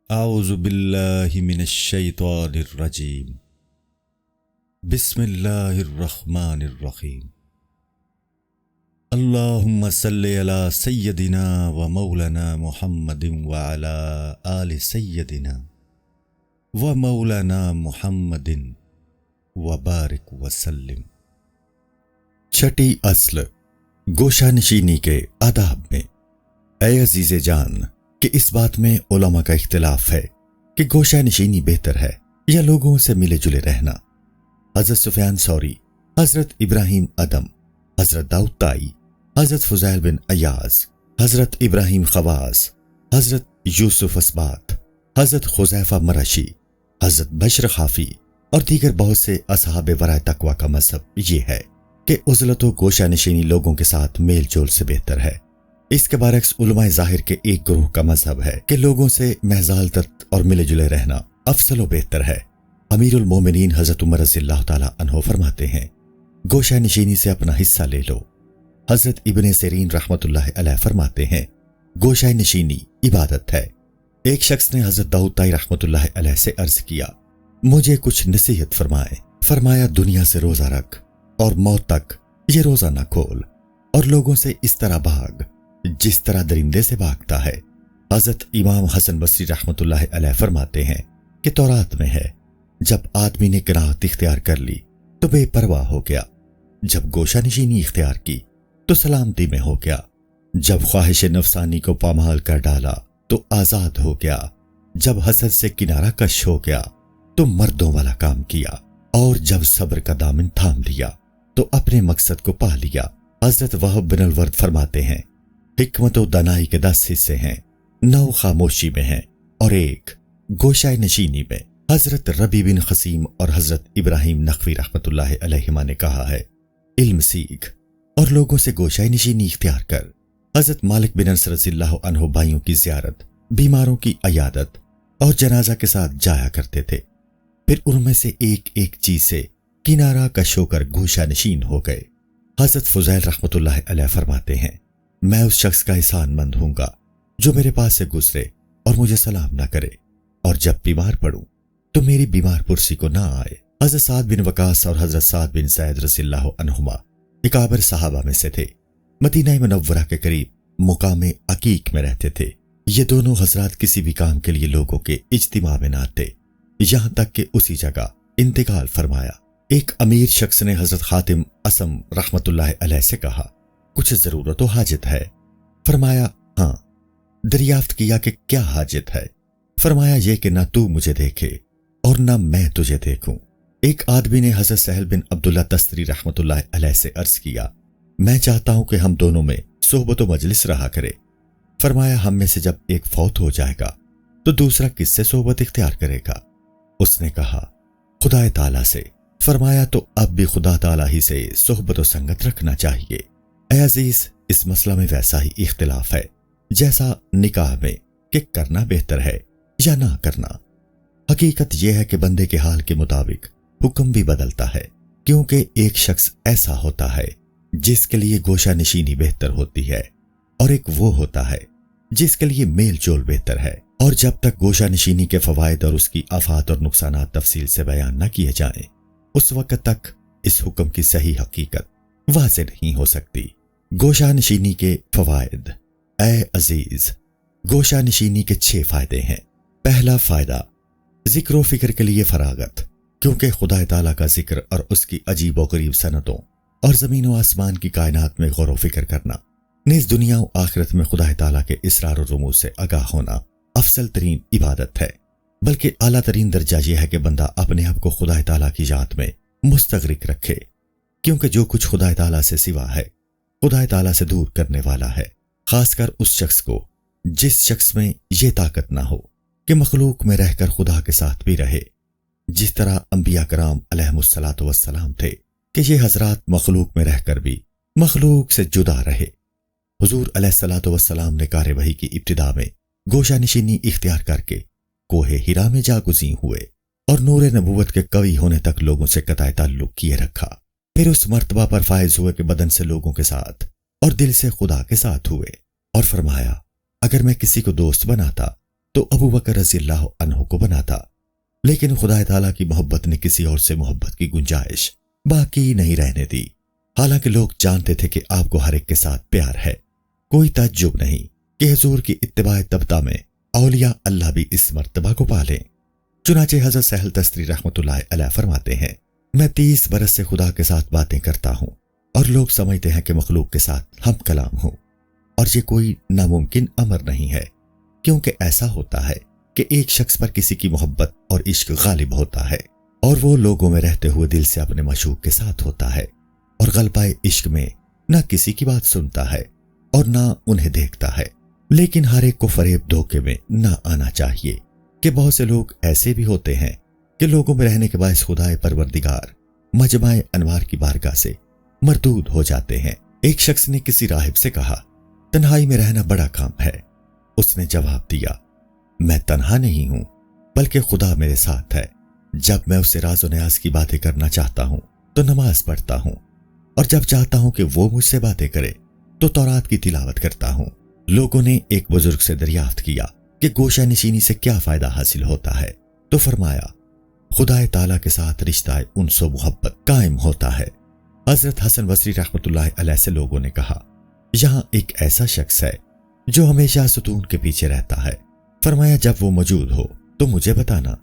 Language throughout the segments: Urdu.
اعوذ باللہ من الشیطان الرجیم بسم اللہ الرحمن الرحیم اللہم صلی علی سیدنا و مولانا محمد وعلی آل سیدنا و مولانا محمد وبارک وسلم۔ چھٹی اصل گوشہ نشینی کے آداب میں۔ اے عزیز جان کہ اس بات میں علماء کا اختلاف ہے کہ گوشہ نشینی بہتر ہے یا لوگوں سے ملے جلے رہنا۔ حضرت سفیان ثوری، حضرت ابراہیم ادم، حضرت داؤد طائی، حضرت فضیل بن عیاض، حضرت ابراہیم خواص، حضرت یوسف اسبات، حضرت حذیفہ مرشی، حضرت بشر خافی اور دیگر بہت سے اصحاب ورائے تقویٰ کا مذہب یہ ہے کہ عزلت و گوشہ نشینی لوگوں کے ساتھ میل جول سے بہتر ہے۔ اس کے برعکس علماء ظاہر کے ایک گروہ کا مذہب ہے کہ لوگوں سے محض عالطت اور ملے جلے رہنا افضل و بہتر ہے۔ امیر المومنین حضرت عمر رضی اللہ تعالیٰ عنہ فرماتے ہیں، گوشہ نشینی سے اپنا حصہ لے لو۔ حضرت ابن سیرین رحمۃ اللہ علیہ فرماتے ہیں، گوشہ نشینی عبادت ہے۔ ایک شخص نے حضرت داؤد طائی رحمۃ اللہ علیہ سے عرض کیا، مجھے کچھ نصیحت فرمائے۔ فرمایا، دنیا سے روزہ رکھ اور موت تک یہ روزہ نہ کھول، اور لوگوں سے اس طرح بھاگ جس طرح درندے سے بھاگتا ہے۔ حضرت امام حسن بصری رحمۃ اللہ علیہ فرماتے ہیں کہ تورات میں ہے، جب آدمی نے قناعت اختیار کر لی تو بے پرواہ ہو گیا، جب گوشہ نشینی اختیار کی تو سلامتی میں ہو گیا، جب خواہش نفسانی کو پامال کر ڈالا تو آزاد ہو گیا، جب حسد سے کنارہ کش ہو گیا تو مردوں والا کام کیا، اور جب صبر کا دامن تھام لیا تو اپنے مقصد کو پا لیا۔ حضرت وہب بن الورد فرماتے ہیں، حکمت و دانائی کے 10 حصے ہیں، 9 خاموشی میں ہیں اور 1 گوشہ نشینی میں۔ حضرت ربی بن خسیم اور حضرت ابراہیم نخوی رحمۃ اللہ علیہما نے کہا ہے، علم سیکھ اور لوگوں سے گوشہ نشینی اختیار کر۔ حضرت مالک بن انس رضی اللہ عنہ بھائیوں کی زیارت، بیماروں کی عیادت اور جنازہ کے ساتھ جایا کرتے تھے، پھر ان میں سے ایک ایک چیز سے کنارہ کش ہو کر گوشہ نشین ہو گئے۔ حضرت فضیل رحمۃ اللہ علیہ فرماتے ہیں، میں اس شخص کا احسان مند ہوں گا جو میرے پاس سے گزرے اور مجھے سلام نہ کرے، اور جب بیمار پڑوں تو میری بیمار پرسی کو نہ آئے۔ حضرت سعد بن وقاص اور حضرت سعد بن سعید رضی اللہ عنہما اکابر صحابہ میں سے تھے، مدینہ منورہ کے قریب مقام عقیق میں رہتے تھے۔ یہ دونوں حضرات کسی بھی کام کے لیے لوگوں کے اجتماع میں نہ آتے، یہاں تک کہ اسی جگہ انتقال فرمایا۔ ایک امیر شخص نے حضرت خاتم اسم رحمۃ اللہ علیہ سے کہا، کچھ ضرورت و حاجت ہے؟ فرمایا، ہاں۔ دریافت کیا کہ کیا حاجت ہے؟ فرمایا، یہ کہ نہ تو مجھے دیکھے اور نہ میں تجھے دیکھوں۔ ایک آدمی نے حضرت سہل بن عبداللہ تستری رحمۃ اللہ علیہ سے عرض کیا، میں چاہتا ہوں کہ ہم دونوں میں صحبت و مجلس رہا کرے۔ فرمایا، ہم میں سے جب ایک فوت ہو جائے گا تو دوسرا کس سے صحبت اختیار کرے گا؟ اس نے کہا، خدا تعالیٰ سے۔ فرمایا، تو اب بھی خدا تعالیٰ ہی سے صحبت و سنگت رکھنا چاہیے۔ اے عزیز، اس مسئلہ میں ویسا ہی اختلاف ہے جیسا نکاح میں کہ کرنا بہتر ہے یا نہ کرنا۔ حقیقت یہ ہے کہ بندے کے حال کے مطابق حکم بھی بدلتا ہے، کیونکہ ایک شخص ایسا ہوتا ہے جس کے لیے گوشہ نشینی بہتر ہوتی ہے، اور ایک وہ ہوتا ہے جس کے لیے میل جول بہتر ہے۔ اور جب تک گوشہ نشینی کے فوائد اور اس کی آفات اور نقصانات تفصیل سے بیان نہ کیے جائیں، اس وقت تک اس حکم کی صحیح حقیقت واضح نہیں ہو سکتی۔ گوشہ نشینی کے فوائد۔ اے عزیز، گوشہ نشینی کے 6 فائدے ہیں۔ پہلا فائدہ، ذکر و فکر کے لیے فراغت، کیونکہ خدا تعالیٰ کا ذکر اور اس کی عجیب و غریب صنعتوں اور زمین و آسمان کی کائنات میں غور و فکر کرنا، نیز دنیا و آخرت میں خدا تعالیٰ کے اسرار و رموز سے آگاہ ہونا افضل ترین عبادت ہے۔ بلکہ اعلیٰ ترین درجہ یہ ہے کہ بندہ اپنے آپ کو خدا تعالیٰ کی ذات میں مستغرق رکھے، کیونکہ جو کچھ خدا تعالیٰ سے سوا ہے خدا تعالیٰ سے دور کرنے والا ہے، خاص کر اس شخص کو جس شخص میں یہ طاقت نہ ہو کہ مخلوق میں رہ کر خدا کے ساتھ بھی رہے، جس طرح انبیاء کرام علیہم الصلاۃ والسلام تھے کہ یہ حضرات مخلوق میں رہ کر بھی مخلوق سے جدا رہے۔ حضور علیہ الصلاۃ والسلام نے کار وحی کی ابتدا میں گوشہ نشینی اختیار کر کے کوہ ہرا میں جا گزین ہوئے اور نور نبوت کے قوی ہونے تک لوگوں سے قطع تعلق کیے رکھا۔ پھر اس مرتبہ پر فائز ہوئے کہ بدن سے لوگوں کے ساتھ اور دل سے خدا کے ساتھ ہوئے، اور فرمایا، اگر میں کسی کو دوست بناتا تو ابو بکر رضی اللہ عنہ کو بنا تھا، لیکن خدا تعالیٰ کی محبت نے کسی اور سے محبت کی گنجائش باقی نہیں رہنے دی۔ حالانکہ لوگ جانتے تھے کہ آپ کو ہر ایک کے ساتھ پیار ہے۔ کوئی تعجب نہیں کہ حضور کی اتباع تبتہ میں اولیاء اللہ بھی اس مرتبہ کو پالیں۔ چنانچہ حضرت سہل تستری رحمۃ اللہ علیہ فرماتے ہیں، میں 30 برس سے خدا کے ساتھ باتیں کرتا ہوں اور لوگ سمجھتے ہیں کہ مخلوق کے ساتھ ہم کلام ہوں، اور یہ کوئی ناممکن امر نہیں ہے، کیونکہ ایسا ہوتا ہے کہ ایک شخص پر کسی کی محبت اور عشق غالب ہوتا ہے اور وہ لوگوں میں رہتے ہوئے دل سے اپنے معشوق کے ساتھ ہوتا ہے، اور غلبہ عشق میں نہ کسی کی بات سنتا ہے اور نہ انہیں دیکھتا ہے۔ لیکن ہر ایک کو فریب دھوکے میں نہ آنا چاہیے کہ بہت سے لوگ ایسے بھی ہوتے ہیں کہ لوگوں میں رہنے کے باعث خدائے پروردگار مجمع انوار کی بارگاہ سے مردود ہو جاتے ہیں۔ ایک شخص نے کسی راہب سے کہا، تنہائی میں رہنا بڑا کام ہے۔ اس نے جواب دیا، میں تنہا نہیں ہوں بلکہ خدا میرے ساتھ ہے۔ جب میں اس سے راز و نیاز کی باتیں کرنا چاہتا ہوں تو نماز پڑھتا ہوں، اور جب چاہتا ہوں کہ وہ مجھ سے باتیں کرے تو تورات کی تلاوت کرتا ہوں۔ لوگوں نے ایک بزرگ سے دریافت کیا کہ گوشہ نشینی سے کیا فائدہ حاصل ہوتا ہے، تو فرمایا، خدا تعالیٰ کے ساتھ رشتہ انس و محبت قائم ہوتا ہے۔ حضرت حسن بصری رحمۃ اللہ علیہ سے لوگوں نے کہا، یہاں ایک ایسا شخص ہے جو ہمیشہ ستون کے پیچھے رہتا ہے۔ فرمایا، جب وہ موجود ہو تو مجھے بتانا۔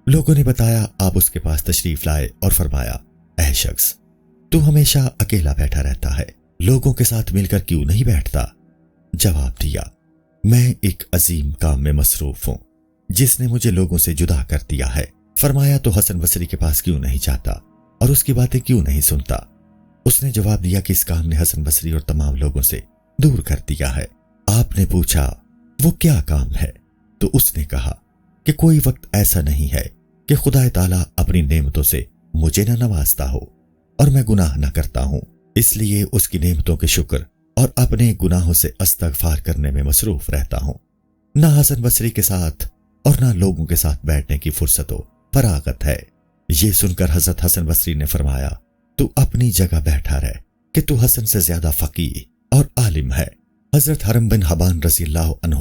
لوگوں نے بتایا، آپ اس کے پاس تشریف لائے اور فرمایا، اے شخص، تو ہمیشہ اکیلا بیٹھا رہتا ہے، لوگوں کے ساتھ مل کر کیوں نہیں بیٹھتا؟ جواب دیا، میں ایک عظیم کام میں مصروف ہوں جس نے مجھے لوگوں سے جدا کر دیا ہے۔ فرمایا، تو حسن بصری کے پاس کیوں نہیں جاتا اور اس کی باتیں کیوں نہیں سنتا؟ اس نے جواب دیا کہ اس کام نے حسن بصری اور تمام لوگوں سے دور کر دیا ہے۔ آپ نے پوچھا، وہ کیا کام ہے؟ تو اس نے کہا کہ کوئی وقت ایسا نہیں ہے کہ خدا تعالیٰ اپنی نعمتوں سے مجھے نہ نوازتا ہو اور میں گناہ نہ کرتا ہوں، اس لیے اس کی نعمتوں کے شکر اور اپنے گناہوں سے استغفار کرنے میں مصروف رہتا ہوں۔ نہ حسن بصری کے ساتھ اور نہ لوگوں کے ساتھ بیٹھنے کی فرصت و فراغت ہے۔ یہ سن کر حضرت حسن بصری نے فرمایا، تو اپنی جگہ بیٹھا رہ کہ تو حسن سے زیادہ فقیہ اور عالم ہے۔ حضرت حرم بن حبان رضی اللہ عنہ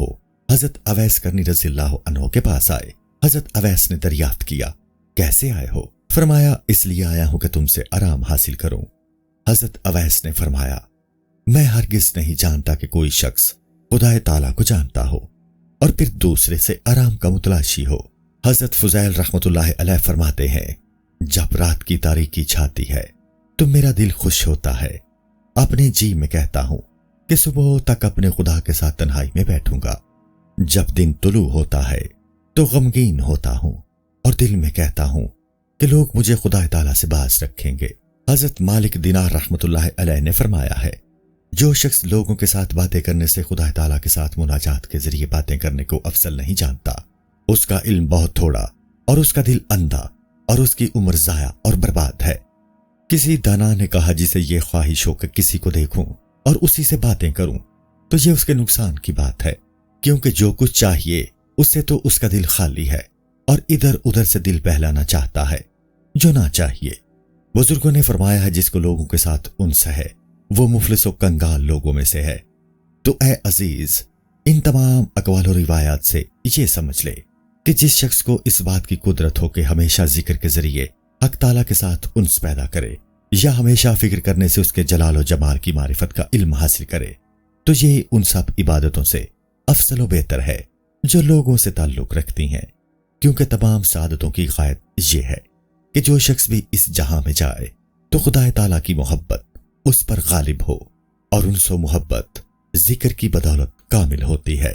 حضرت اویس کرنی رضی اللہ عنہ کے پاس آئے۔ حضرت اویس نے دریافت کیا، کیسے آئے ہو؟ فرمایا، اس لیے آیا ہوں کہ تم سے آرام حاصل کروں۔ حضرت اویس نے فرمایا، میں ہرگز نہیں جانتا کہ کوئی شخص خدا تعالیٰ کو جانتا ہو اور پھر دوسرے سے آرام کا متلاشی ہو۔ حضرت فضیل رحمۃ اللہ علیہ فرماتے ہیں، جب رات کی تاریکی چھاتی ہے تو میرا دل خوش ہوتا ہے، اپنے جی میں کہتا ہوں کہ صبح تک اپنے خدا کے ساتھ تنہائی میں بیٹھوں گا۔ جب دن طلوع ہوتا ہے تو غمگین ہوتا ہوں اور دل میں کہتا ہوں کہ لوگ مجھے خدا تعالیٰ سے باز رکھیں گے۔ حضرت مالک دینار رحمۃ اللہ علیہ نے فرمایا ہے، جو شخص لوگوں کے ساتھ باتیں کرنے سے خدا تعالیٰ کے ساتھ مناجات کے ذریعے باتیں کرنے کو افضل نہیں جانتا، اس کا علم بہت تھوڑا اور اس کا دل اندھا اور اس کی عمر ضائع اور برباد ہے۔ کسی دانا نے کہا، جسے یہ خواہش ہو کہ کسی کو دیکھوں اور اسی سے باتیں کروں تو یہ اس کے نقصان کی بات ہے، کیونکہ جو کچھ چاہیے اس سے تو اس کا دل خالی ہے اور ادھر ادھر سے دل بہلانا چاہتا ہے جو نہ چاہیے۔ بزرگوں نے فرمایا ہے، جس کو لوگوں کے ساتھ انس ہے وہ مفلس و کنگال لوگوں میں سے ہے۔ تو اے عزیز، ان تمام اقوال و روایات سے یہ سمجھ لے کہ جس شخص کو اس بات کی قدرت ہو کہ ہمیشہ ذکر کے ذریعے حق تعالیٰ کے ساتھ انس پیدا کرے، یا ہمیشہ فکر کرنے سے اس کے جلال و جمال کی معرفت کا علم حاصل کرے، تو یہ ان سب عبادتوں سے افضل و بہتر ہے جو لوگوں سے تعلق رکھتی ہیں، کیونکہ تمام سعادتوں کی غایت یہ ہے کہ جو شخص بھی اس جہاں میں جائے تو خدا تعالیٰ کی محبت اس پر غالب ہو، اور انس و محبت ذکر کی بدولت کامل ہوتی ہے۔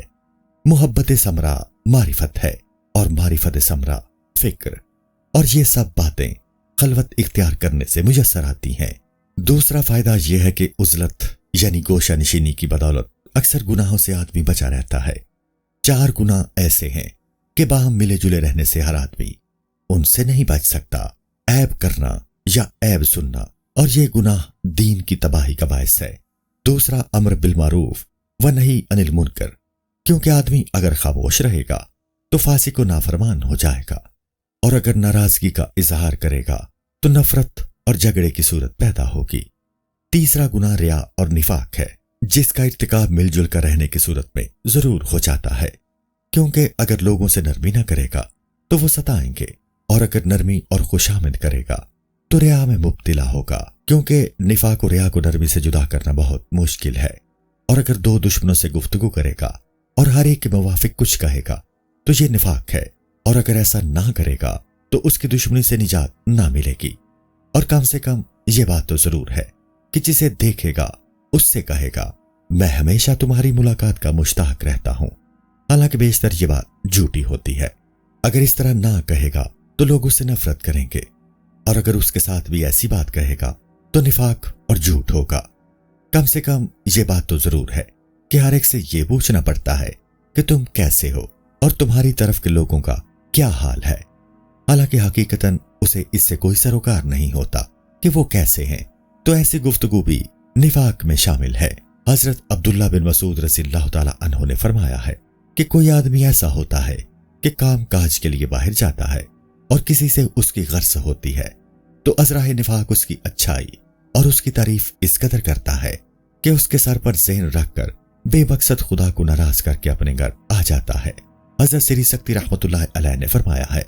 محبت ثمرہ معرفت ہے اور معرفت ثمرہ فکر، اور یہ سب باتیں خلوت اختیار کرنے سے میسر آتی ہیں۔ دوسرا فائدہ یہ ہے کہ عزلت یعنی گوشہ نشینی کی بدولت اکثر گناہوں سے آدمی بچا رہتا ہے۔ 4 گناہ ایسے ہیں کہ باہم ملے جلے رہنے سے ہر آدمی ان سے نہیں بچ سکتا: عیب کرنا یا عیب سننا، اور یہ گناہ دین کی تباہی کا باعث ہے۔ دوسرا، امر بالمعروف و نہی عن المنکر، کیونکہ آدمی اگر خاموش رہے گا تو فاسق و نافرمان ہو جائے گا، اور اگر ناراضگی کا اظہار کرے گا تو نفرت اور جھگڑے کی صورت پیدا ہوگی۔ تیسرا گناہ ریا اور نفاق ہے، جس کا ارتکاب مل جل کر رہنے کی صورت میں ضرور ہو جاتا ہے۔ کیونکہ اگر لوگوں سے نرمی نہ کرے گا تو وہ ستائیں گے، اور اگر نرمی اور خوشامد کرے گا تو ریا میں مبتلا ہوگا، کیونکہ نفاق و ریا کو نرمی سے جدا کرنا بہت مشکل ہے۔ اور اگر دو دشمنوں سے گفتگو کرے گا اور ہر ایک کے موافق کچھ کہے گا تو یہ نفاق ہے، اور اگر ایسا نہ کرے گا تو اس کی دشمنی سے نجات نہ ملے گی۔ اور کم سے کم یہ بات تو ضرور ہے کہ جسے دیکھے گا اس سے کہے گا میں ہمیشہ تمہاری ملاقات کا مشتاق رہتا ہوں، حالانکہ بیشتر یہ بات جھوٹی ہوتی ہے۔ اگر اس طرح نہ کہے گا تو لوگ اس سے نفرت کریں گے، اور اگر اس کے ساتھ بھی ایسی بات کہے گا تو نفاق اور جھوٹ ہوگا۔ کم سے کم یہ بات تو ضرور ہے کہ ہر ایک سے یہ پوچھنا پڑتا ہے کہ تم کیسے ہو اور تمہاری طرف کے لوگوں کا کیا حال ہے، حالانکہ حقیقتاً اسے اس سے کوئی سروکار نہیں ہوتا کہ وہ کیسے ہیں۔ تو ایسی گفتگو بھی نفاق میں شامل ہے۔ حضرت عبداللہ بن مسعود رضی اللہ تعالی عنہ نے فرمایا ہے کہ کوئی آدمی ایسا ہوتا ہے کہ کام کاج کے لیے باہر جاتا ہے اور کسی سے اس کی غرض ہوتی ہے تو ازراہ نفاق اس کی اچھائی اور اس کی تعریف اس قدر کرتا ہے کہ اس کے سر پر ذہن رکھ کر بے مقصد خدا کو ناراض کر کے اپنے گھر آ جاتا ہے۔ حضرت سری سکتی رحمت اللہ علیہ نے فرمایا ہے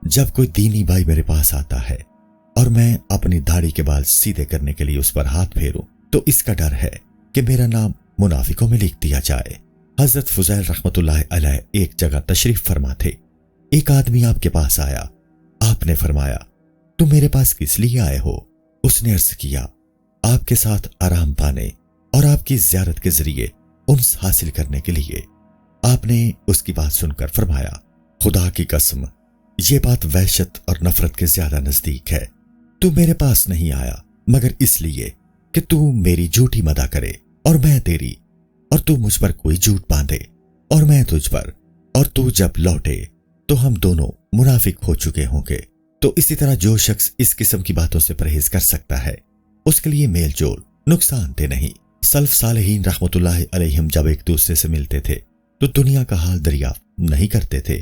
جب کوئی دینی بھائی میرے پاس آتا ہے اور میں اپنی داڑھی کے بال سیدھے کرنے کے لیے اس پر ہاتھ پھیروں تو اس کا ڈر ہے کہ میرا نام منافقوں میں لکھ دیا جائے۔ حضرت فضیل رحمت اللہ علیہ ایک جگہ تشریف فرما تھے۔ ایک آدمی آپ کے پاس آیا، آپ نے فرمایا تم میرے پاس کس لیے آئے ہو؟ اس نے عرض کیا آپ کے ساتھ آرام پانے اور آپ کی زیارت کے ذریعے انس حاصل کرنے کے لیے۔ آپ نے اس کی بات سن کر فرمایا خدا کی قسم یہ بات وحشت اور نفرت کے زیادہ نزدیک ہے۔ تو میرے پاس نہیں آیا مگر اس لیے کہ تو میری جھوٹی مدح کرے اور میں تیری، اور تو مجھ پر کوئی جھوٹ باندھے اور میں تجھ پر، اور تو جب لوٹے تو ہم دونوں منافق ہو چکے ہوں گے۔ تو اسی طرح جو شخص اس قسم کی باتوں سے پرہیز کر سکتا ہے اس کے لیے میل جول نقصان دہ نہیں۔ سلف صالحین رحمت اللہ علیہم جب ایک دوسرے سے ملتے تھے تو دنیا کا حال دریافت نہیں کرتے تھے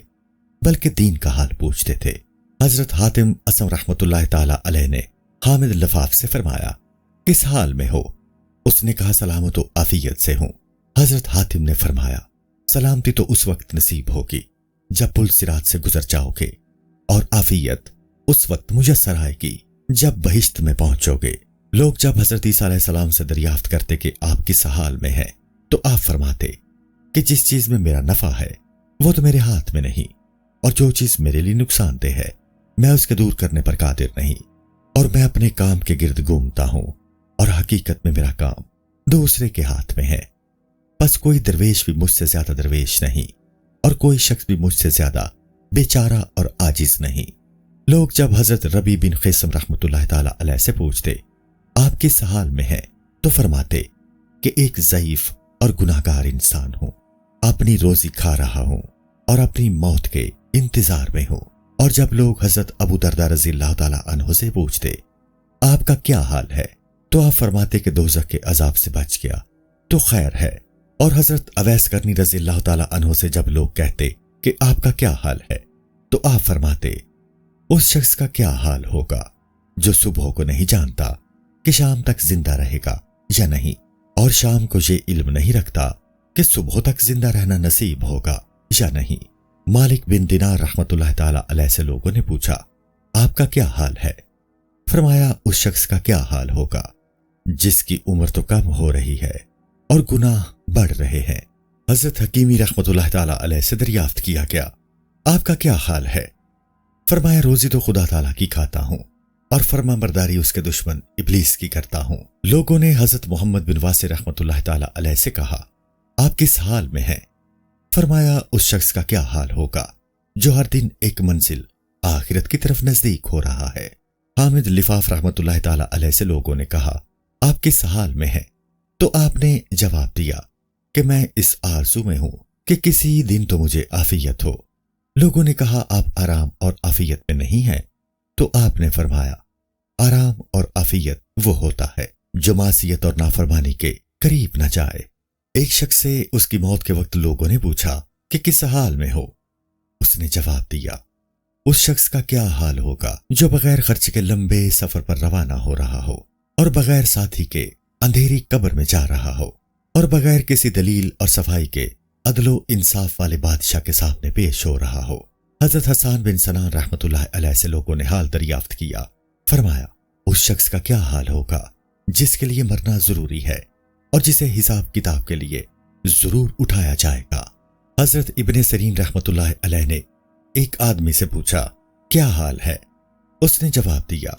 بلکہ دین کا حال پوچھتے تھے۔ حضرت حاتم اسم رحمت اللہ تعالی علیہ نے حامد لفاف سے فرمایا کس حال میں ہو؟ اس نے کہا سلامت و عافیت سے ہوں۔ حضرت حاتم نے فرمایا سلامتی تو اس وقت نصیب ہوگی جب پل صراط سے گزر جاؤ گے، اور عافیت اس وقت میسر آئے گی جب بہشت میں پہنچو گے۔ لوگ جب حضرت عیسیٰ علیہ السلام سے دریافت کرتے کہ آپ کس حال میں ہیں تو آپ فرماتے کہ جس چیز میں میرا نفع ہے وہ تو میرے ہاتھ میں نہیں، اور جو چیز میرے لیے نقصان دہ ہے میں اس کے دور کرنے پر قادر نہیں، اور میں اپنے کام کے گرد گھومتا ہوں اور حقیقت میں میرا کام دوسرے کے ہاتھ میں ہے۔ بس کوئی درویش بھی مجھ سے زیادہ درویش نہیں، اور کوئی شخص بھی مجھ سے زیادہ بیچارہ اور عاجز نہیں۔ لوگ جب حضرت ربی بن قیسم رحمت اللہ تعالی علیہ سے پوچھتے آپ کس حال میں ہیں تو فرماتے کہ ایک ضعیف اور گناہگار انسان ہوں، اپنی روزی کھا رہا ہوں اور اپنی موت کے انتظار میں ہوں۔ اور جب لوگ حضرت ابو درداء رضی اللہ تعالی عنہ سے پوچھتے آپ کا کیا حال ہے تو آپ فرماتے کہ دوزخ کے عذاب سے بچ گیا تو خیر ہے۔ اور حضرت اویس کرنی رضی اللہ تعالی عنہ سے جب لوگ کہتے کہ آپ کا کیا حال ہے تو آپ فرماتے اس شخص کا کیا حال ہوگا جو صبح کو نہیں جانتا کہ شام تک زندہ رہے گا یا نہیں، اور شام کو یہ علم نہیں رکھتا کہ صبح تک زندہ رہنا نصیب ہوگا یا نہیں۔ مالک بن دینار رحمت اللہ تعالی علیہ سے لوگوں نے پوچھا آپ کا کیا حال ہے؟ فرمایا اس شخص کا کیا حال ہوگا جس کی عمر تو کم ہو رہی ہے اور گناہ بڑھ رہے ہیں۔ حضرت حکیمی رحمت اللہ تعالی علیہ سے دریافت کیا گیا آپ کا کیا حال ہے؟ فرمایا روزی تو خدا تعالیٰ کی کھاتا ہوں اور فرما برداری اس کے دشمن ابلیس کی کرتا ہوں۔ لوگوں نے حضرت محمد بن واسع رحمت اللہ تعالی علیہ سے کہا آپ کس حال میں ہیں؟ فرمایا اس شخص کا کیا حال ہوگا جو ہر دن ایک منزل آخرت کی طرف نزدیک ہو رہا ہے۔ حامد لفاف رحمت اللہ تعالی علیہ سے لوگوں نے کہا آپ کس حال میں ہیں تو آپ نے جواب دیا کہ میں اس آرزو میں ہوں کہ کسی دن تو مجھے عافیت ہو۔ لوگوں نے کہا آپ آرام اور عافیت میں نہیں ہیں تو آپ نے فرمایا آرام اور عافیت وہ ہوتا ہے جو معصیت اور نافرمانی کے قریب نہ جائے۔ ایک شخص سے اس کی موت کے وقت لوگوں نے پوچھا کہ کس حال میں ہو؟ اس نے جواب دیا اس شخص کا کیا حال ہوگا جو بغیر خرچ کے لمبے سفر پر روانہ ہو رہا ہو اور بغیر ساتھی کے اندھیری قبر میں جا رہا ہو اور بغیر کسی دلیل اور صفائی کے عدل و انصاف والے بادشاہ کے سامنے پیش ہو رہا ہو۔ حضرت حسان بن سنان رحمۃ اللہ علیہ سے لوگوں نے حال دریافت کیا۔ فرمایا اس شخص کا کیا حال ہوگا جس کے لیے مرنا ضروری ہے اور جسے حساب کتاب کے لیے ضرور اٹھایا جائے گا۔ حضرت ابن سیرین رحمۃ اللہ علیہ نے ایک آدمی سے پوچھا کیا حال ہے؟ اس نے جواب دیا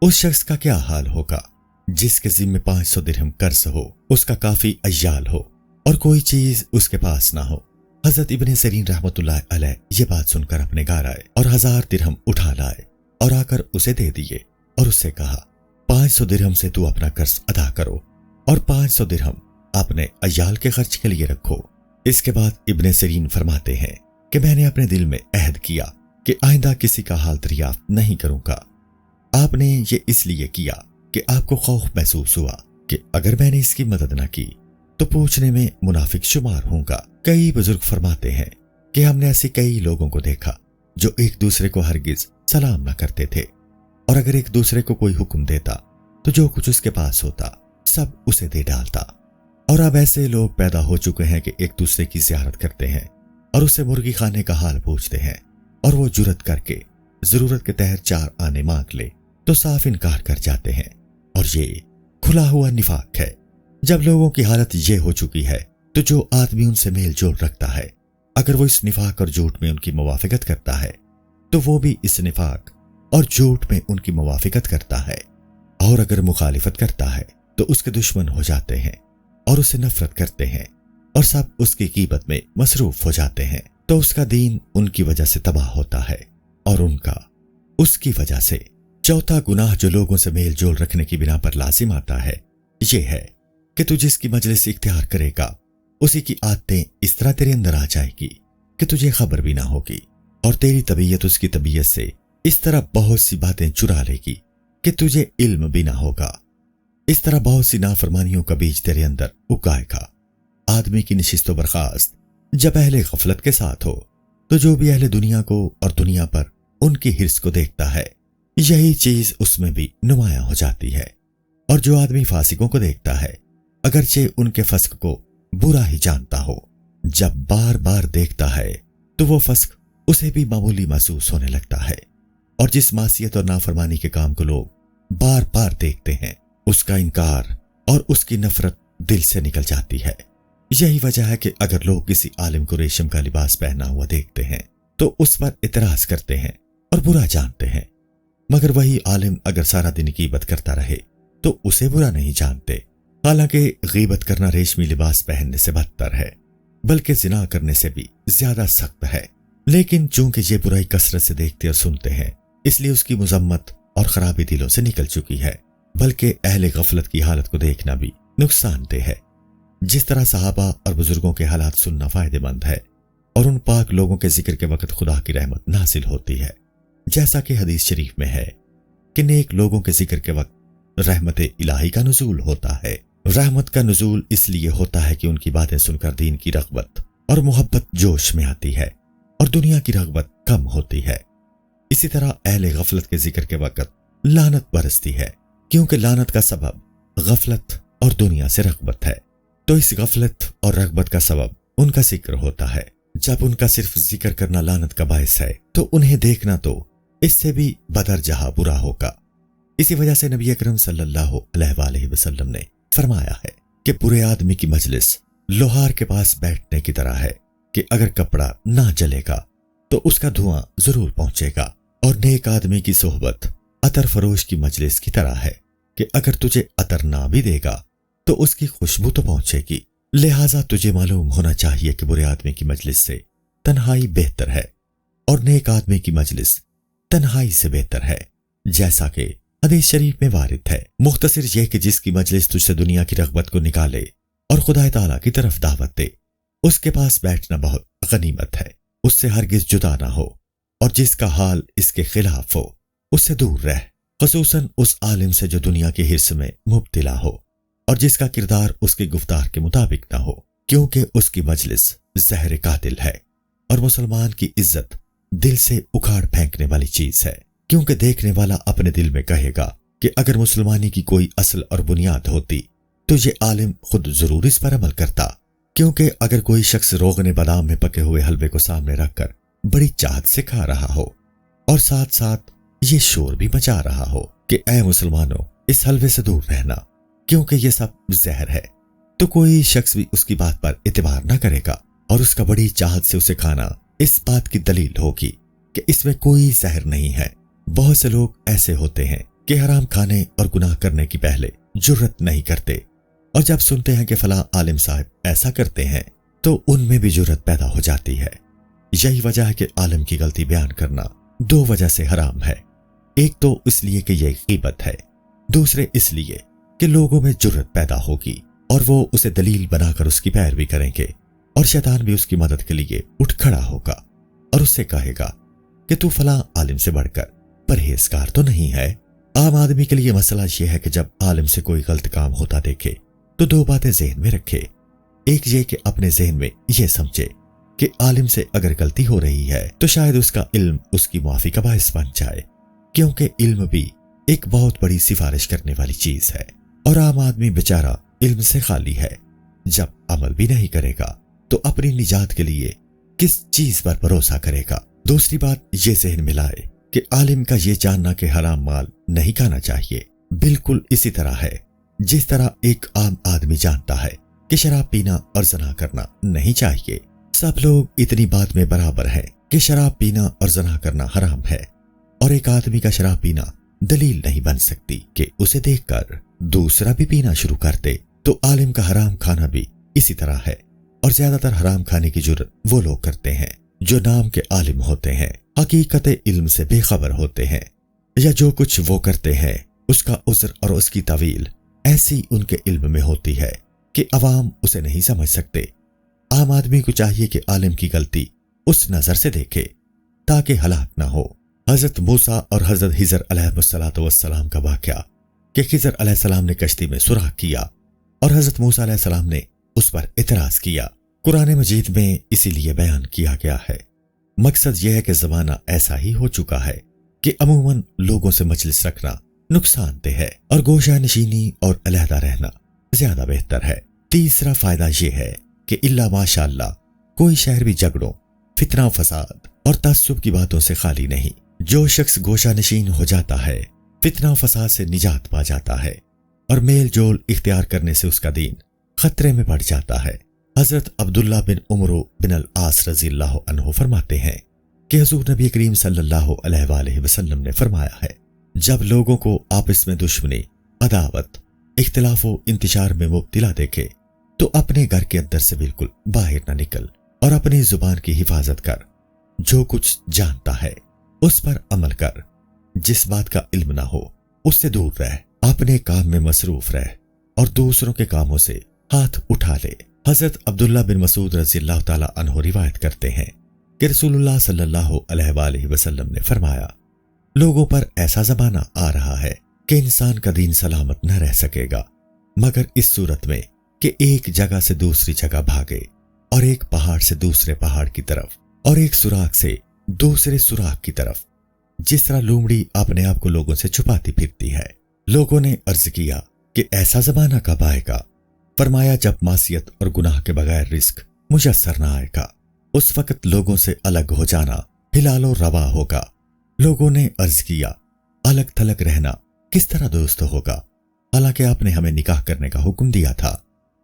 اس شخص کا کیا حال ہوگا جس کے ذمے 500 درہم قرض ہو، اس کا کافی عیال ہو اور کوئی چیز اس کے پاس نہ ہو۔ حضرت ابن سیرین رحمۃ اللہ علیہ یہ بات سن کر اپنے گھر آئے اور 1000 درہم اٹھا لائے اور آ کر اسے دے دیے اور اس سے کہا 500 درہم سے تو اپنا قرض ادا کرو اور 500 درہم اپنے عیال کے خرچ کے لیے رکھو۔ اس کے بعد ابن سیرین فرماتے ہیں کہ میں نے اپنے دل میں عہد کیا کہ آئندہ کسی کا حال دریافت نہیں کروں گا۔ آپ نے یہ اس لیے کیا کہ آپ کو خوف محسوس ہوا کہ اگر میں نے اس کی مدد نہ کی تو پوچھنے میں منافق شمار ہوں گا۔ کئی بزرگ فرماتے ہیں کہ ہم نے ایسے کئی لوگوں کو دیکھا جو ایک دوسرے کو ہرگز سلام نہ کرتے تھے اور اگر ایک دوسرے کو کوئی حکم دیتا تو جو کچھ اس کے پاس ہوتا سب اسے دے ڈالتا، اور اب ایسے لوگ پیدا ہو چکے ہیں کہ ایک دوسرے کی زیارت کرتے ہیں اور اسے مرغی خانے کا حال پوچھتے ہیں اور وہ جرت کر کے ضرورت کے تحت 4 آنے مانگ لے تو صاف انکار کر جاتے ہیں، اور یہ کھلا ہوا نفاق ہے۔ جب لوگوں کی حالت یہ ہو چکی ہے تو جو آدمی ان سے میل جول رکھتا ہے اگر وہ اس نفاق اور جھوٹ میں ان کی موافقت کرتا ہے تو وہ بھی اس نفاق اور جھوٹ میں ان کی موافقت کرتا ہے، اور اگر مخالفت کرتا ہے تو اس کے دشمن ہو جاتے ہیں اور اسے نفرت کرتے ہیں اور سب اس کی غیبت میں مصروف ہو جاتے ہیں، تو اس کا دین ان کی وجہ سے تباہ ہوتا ہے اور ان کا اس کی وجہ سے۔ چوتھا گناہ جو لوگوں سے میل جول رکھنے کی بنا پر لازم آتا ہے یہ ہے کہ تو جس کی مجلس اختیار کرے گا اسی کی عادتیں اس طرح تیرے اندر آ جائے گی کہ تجھے خبر بھی نہ ہوگی، اور تیری طبیعت اس کی طبیعت سے اس طرح بہت سی باتیں چرا لے گی کہ تجھے علم بھی نہ ہوگا۔ اس طرح بہت سی نافرمانیوں کا بیج تیرے اندر اگائے گا۔ آدمی کی نشست و برخاست جب اہل غفلت کے ساتھ ہو تو جو بھی اہل دنیا کو اور دنیا پر ان کی حرص کو دیکھتا ہے یہی چیز اس میں بھی نمایاں ہو جاتی ہے، اور جو آدمی فاسقوں کو دیکھتا ہے اگرچہ ان کے فسق کو برا ہی جانتا ہو، جب بار بار دیکھتا ہے تو وہ فسق اسے بھی معمولی محسوس ہونے لگتا ہے، اور جس معصیت اور نافرمانی کے کام کو لوگ بار بار دیکھتے ہیں اس کا انکار اور اس کی نفرت دل سے نکل جاتی ہے۔ یہی وجہ ہے کہ اگر لوگ کسی عالم کو ریشم کا لباس پہنا ہوا دیکھتے ہیں تو اس پر اعتراض کرتے ہیں اور برا جانتے ہیں، مگر وہی عالم اگر سارا دن غیبت کرتا رہے تو اسے برا نہیں جانتے، حالانکہ غیبت کرنا ریشمی لباس پہننے سے بدتر ہے، بلکہ زنا کرنے سے بھی زیادہ سخت ہے۔ لیکن چونکہ یہ برائی کثرت سے دیکھتے اور سنتے ہیں اس لیے اس کی مذمت اور خرابی دلوں سے نکل چکی ہے، بلکہ اہل غفلت کی حالت کو دیکھنا بھی نقصان دہ ہے۔ جس طرح صحابہ اور بزرگوں کے حالات سننا فائدہ مند ہے اور ان پاک لوگوں کے ذکر کے وقت خدا کی رحمت نازل ہوتی ہے، جیسا کہ حدیث شریف میں ہے کہ نیک لوگوں کے ذکر کے وقت رحمت الہی کا نزول ہوتا ہے۔ رحمت کا نزول اس لیے ہوتا ہے کہ ان کی باتیں سن کر دین کی رغبت اور محبت جوش میں آتی ہے اور دنیا کی رغبت کم ہوتی ہے۔ اسی طرح اہل غفلت کے ذکر کے وقت لعنت برستی ہے، کیونکہ لعنت کا سبب غفلت اور دنیا سے رغبت ہے، تو اس غفلت اور رغبت کا سبب ان کا ذکر ہوتا ہے۔ جب ان کا صرف ذکر کرنا لعنت کا باعث ہے تو انہیں دیکھنا تو اس سے بھی بدرجہ برا ہوگا۔ اسی وجہ سے نبی اکرم صلی اللہ علیہ وآلہ وسلم نے فرمایا ہے کہ برے آدمی کی مجلس لوہار کے پاس بیٹھنے کی طرح ہے کہ اگر کپڑا نہ جلے گا تو اس کا دھواں ضرور پہنچے گا، اور نیک آدمی کی صحبت عطر فروش کی مجلس کی طرح ہے کہ اگر تجھے عطر نہ بھی دے گا تو اس کی خوشبو تو پہنچے گی۔ لہٰذا تجھے معلوم ہونا چاہیے کہ برے آدمی کی مجلس سے تنہائی بہتر ہے اور نیک آدمی کی مجلس تنہائی سے بہتر ہے، جیسا کہ حدیث شریف میں وارد ہے۔ مختصر یہ کہ جس کی مجلس تجھ سے دنیا کی رغبت کو نکالے اور خدا تعالیٰ کی طرف دعوت دے اس کے پاس بیٹھنا بہت غنیمت ہے، اس سے ہرگز جدا نہ ہو، اور جس کا حال اس کے خلاف ہو اس سے دور رہ، خصوصاً اس عالم سے جو دنیا کی حرص میں مبتلا ہو اور جس کا کردار اس کی گفتار کے مطابق نہ ہو، کیونکہ اس کی مجلس زہر قاتل ہے، اور مسلمان کی عزت دل سے اکھاڑ پھینکنے والی چیز ہے، کیونکہ دیکھنے والا اپنے دل میں کہے گا کہ اگر مسلمانی کی کوئی اصل اور بنیاد ہوتی تو یہ عالم خود ضرور اس پر عمل کرتا، کیونکہ اگر کوئی شخص روغن بادام میں پکے ہوئے حلوے کو سامنے رکھ کر بڑی چاہت سے کھا رہا ہو اور ساتھ ساتھ یہ شور بھی مچا رہا ہو کہ اے مسلمانوں اس حلوے سے دور رہنا کیونکہ یہ سب زہر ہے، تو کوئی شخص بھی اس کی بات پر اعتبار نہ کرے گا، اور اس کا بڑی چاہت سے اسے کھانا اس بات کی دلیل ہوگی کہ اس میں کوئی زہر نہیں ہے۔ بہت سے لوگ ایسے ہوتے ہیں کہ حرام کھانے اور گناہ کرنے کی پہلے جرت نہیں کرتے، اور جب سنتے ہیں کہ فلاں عالم صاحب ایسا کرتے ہیں تو ان میں بھی جرت پیدا ہو جاتی ہے۔ یہی وجہ ہے کہ عالم کی غلطی بیان کرنا دو وجہ سے حرام ہے، ایک تو اس لیے کہ یہ غیبت ہے، دوسرے اس لیے کہ لوگوں میں جرت پیدا ہوگی اور وہ اسے دلیل بنا کر اس کی پیروی کریں گے، اور شیطان بھی اس کی مدد کے لیے اٹھ کھڑا ہوگا اور اس سے کہے گا کہ تو فلاں عالم سے بڑھ کر پرہیزگار تو نہیں ہے۔ عام آدمی کے لیے مسئلہ یہ ہے کہ جب عالم سے کوئی غلط کام ہوتا دیکھے تو دو باتیں ذہن میں رکھے، ایک یہ کہ اپنے ذہن میں یہ سمجھے کہ عالم سے اگر غلطی ہو رہی ہے تو شاید اس کا علم اس کی معافی کا باعث بن جائے، کیونکہ علم بھی ایک بہت بڑی سفارش کرنے والی چیز ہے، اور عام آدمی بیچارہ علم سے خالی ہے، جب عمل بھی نہیں کرے گا تو اپنی نجات کے لیے کس چیز پر بھروسہ کرے گا۔ دوسری بات یہ ذہن میں لائے کہ عالم کا یہ جاننا کہ حرام مال نہیں کھانا چاہیے بالکل اسی طرح ہے جس طرح ایک عام آدمی جانتا ہے کہ شراب پینا اور زنا کرنا نہیں چاہیے۔ سب لوگ اتنی بات میں برابر ہیں کہ شراب پینا اور زنا کرنا حرام ہے، اور ایک آدمی کا شراب پینا دلیل نہیں بن سکتی کہ اسے دیکھ کر دوسرا بھی پینا شروع کر دے، تو عالم کا حرام کھانا بھی اسی طرح ہے۔ اور زیادہ تر حرام کھانے کی جرت وہ لوگ کرتے ہیں جو نام کے عالم ہوتے ہیں، حقیقت علم سے بے خبر ہوتے ہیں، یا جو کچھ وہ کرتے ہیں اس کا عذر اور اس کی تعویل ایسی ان کے علم میں ہوتی ہے کہ عوام اسے نہیں سمجھ سکتے۔ عام آدمی کو چاہیے کہ عالم کی غلطی اس نظر سے دیکھے تاکہ ہلاک نہ ہو۔ حضرت موسیٰ اور حضرت خضر علیہ السلام کا واقعہ کہ خضر علیہ السلام نے کشتی میں سوراخ کیا اور حضرت موسیٰ علیہ السلام نے اس پر اعتراض کیا، قرآن مجید میں اسی لیے بیان کیا گیا ہے۔ مقصد یہ ہے کہ زمانہ ایسا ہی ہو چکا ہے کہ عموماً لوگوں سے مجلس رکھنا نقصان دہ ہے اور گوشہ نشینی اور علیحدہ رہنا زیادہ بہتر ہے۔ تیسرا فائدہ یہ ہے کہ الا ماشاء اللہ کوئی شہر بھی جھگڑوں، فتنہ و فساد اور تعصب کی باتوں سے خالی نہیں۔ جو شخص گوشہ نشین ہو جاتا ہے فتنہ و فساد سے نجات پا جاتا ہے، اور میل جول اختیار کرنے سے اس کا دین خطرے میں پڑ جاتا ہے۔ حضرت عبداللہ بن عمرو بن العاص رضی اللہ عنہ فرماتے ہیں کہ حضور نبی کریم صلی اللہ علیہ وآلہ وسلم نے فرمایا ہے، جب لوگوں کو آپس میں دشمنی، عداوت، اختلاف و انتشار میں مبتلا دیکھے تو اپنے گھر کے اندر سے بالکل باہر نہ نکل اور اپنی زبان کی حفاظت کر، جو کچھ جانتا ہے اس پر عمل کر، جس بات کا علم نہ ہو اس سے دور رہ، اپنے کام میں مصروف رہ اور دوسروں کے کاموں سے ہاتھ اٹھا لے۔ حضرت عبداللہ بن مسعود رضی اللہ تعالیٰ عنہ روایت کرتے ہیں کہ رسول اللہ صلی اللہ علیہ وآلہ وسلم نے فرمایا، لوگوں پر ایسا زمانہ آ رہا ہے کہ انسان کا دین سلامت نہ رہ سکے گا مگر اس صورت میں کہ ایک جگہ سے دوسری جگہ بھاگے، اور ایک پہاڑ سے دوسرے پہاڑ کی طرف، اور ایک سوراخ سے دوسرے سوراخ کی طرف، جس طرح لومڑی اپنے آپ کو لوگوں سے چھپاتی پھرتی ہے۔ لوگوں نے عرض کیا کہ ایسا زمانہ کب آئے گا؟ فرمایا جب معصیت اور گناہ کے بغیر رزق میسر نہ آئے گا، اس وقت لوگوں سے الگ ہو جانا حلال و روا ہوگا۔ لوگوں نے عرض کیا الگ تھلگ رہنا کس طرح دوست ہوگا، حالانکہ آپ نے ہمیں نکاح کرنے کا حکم دیا تھا۔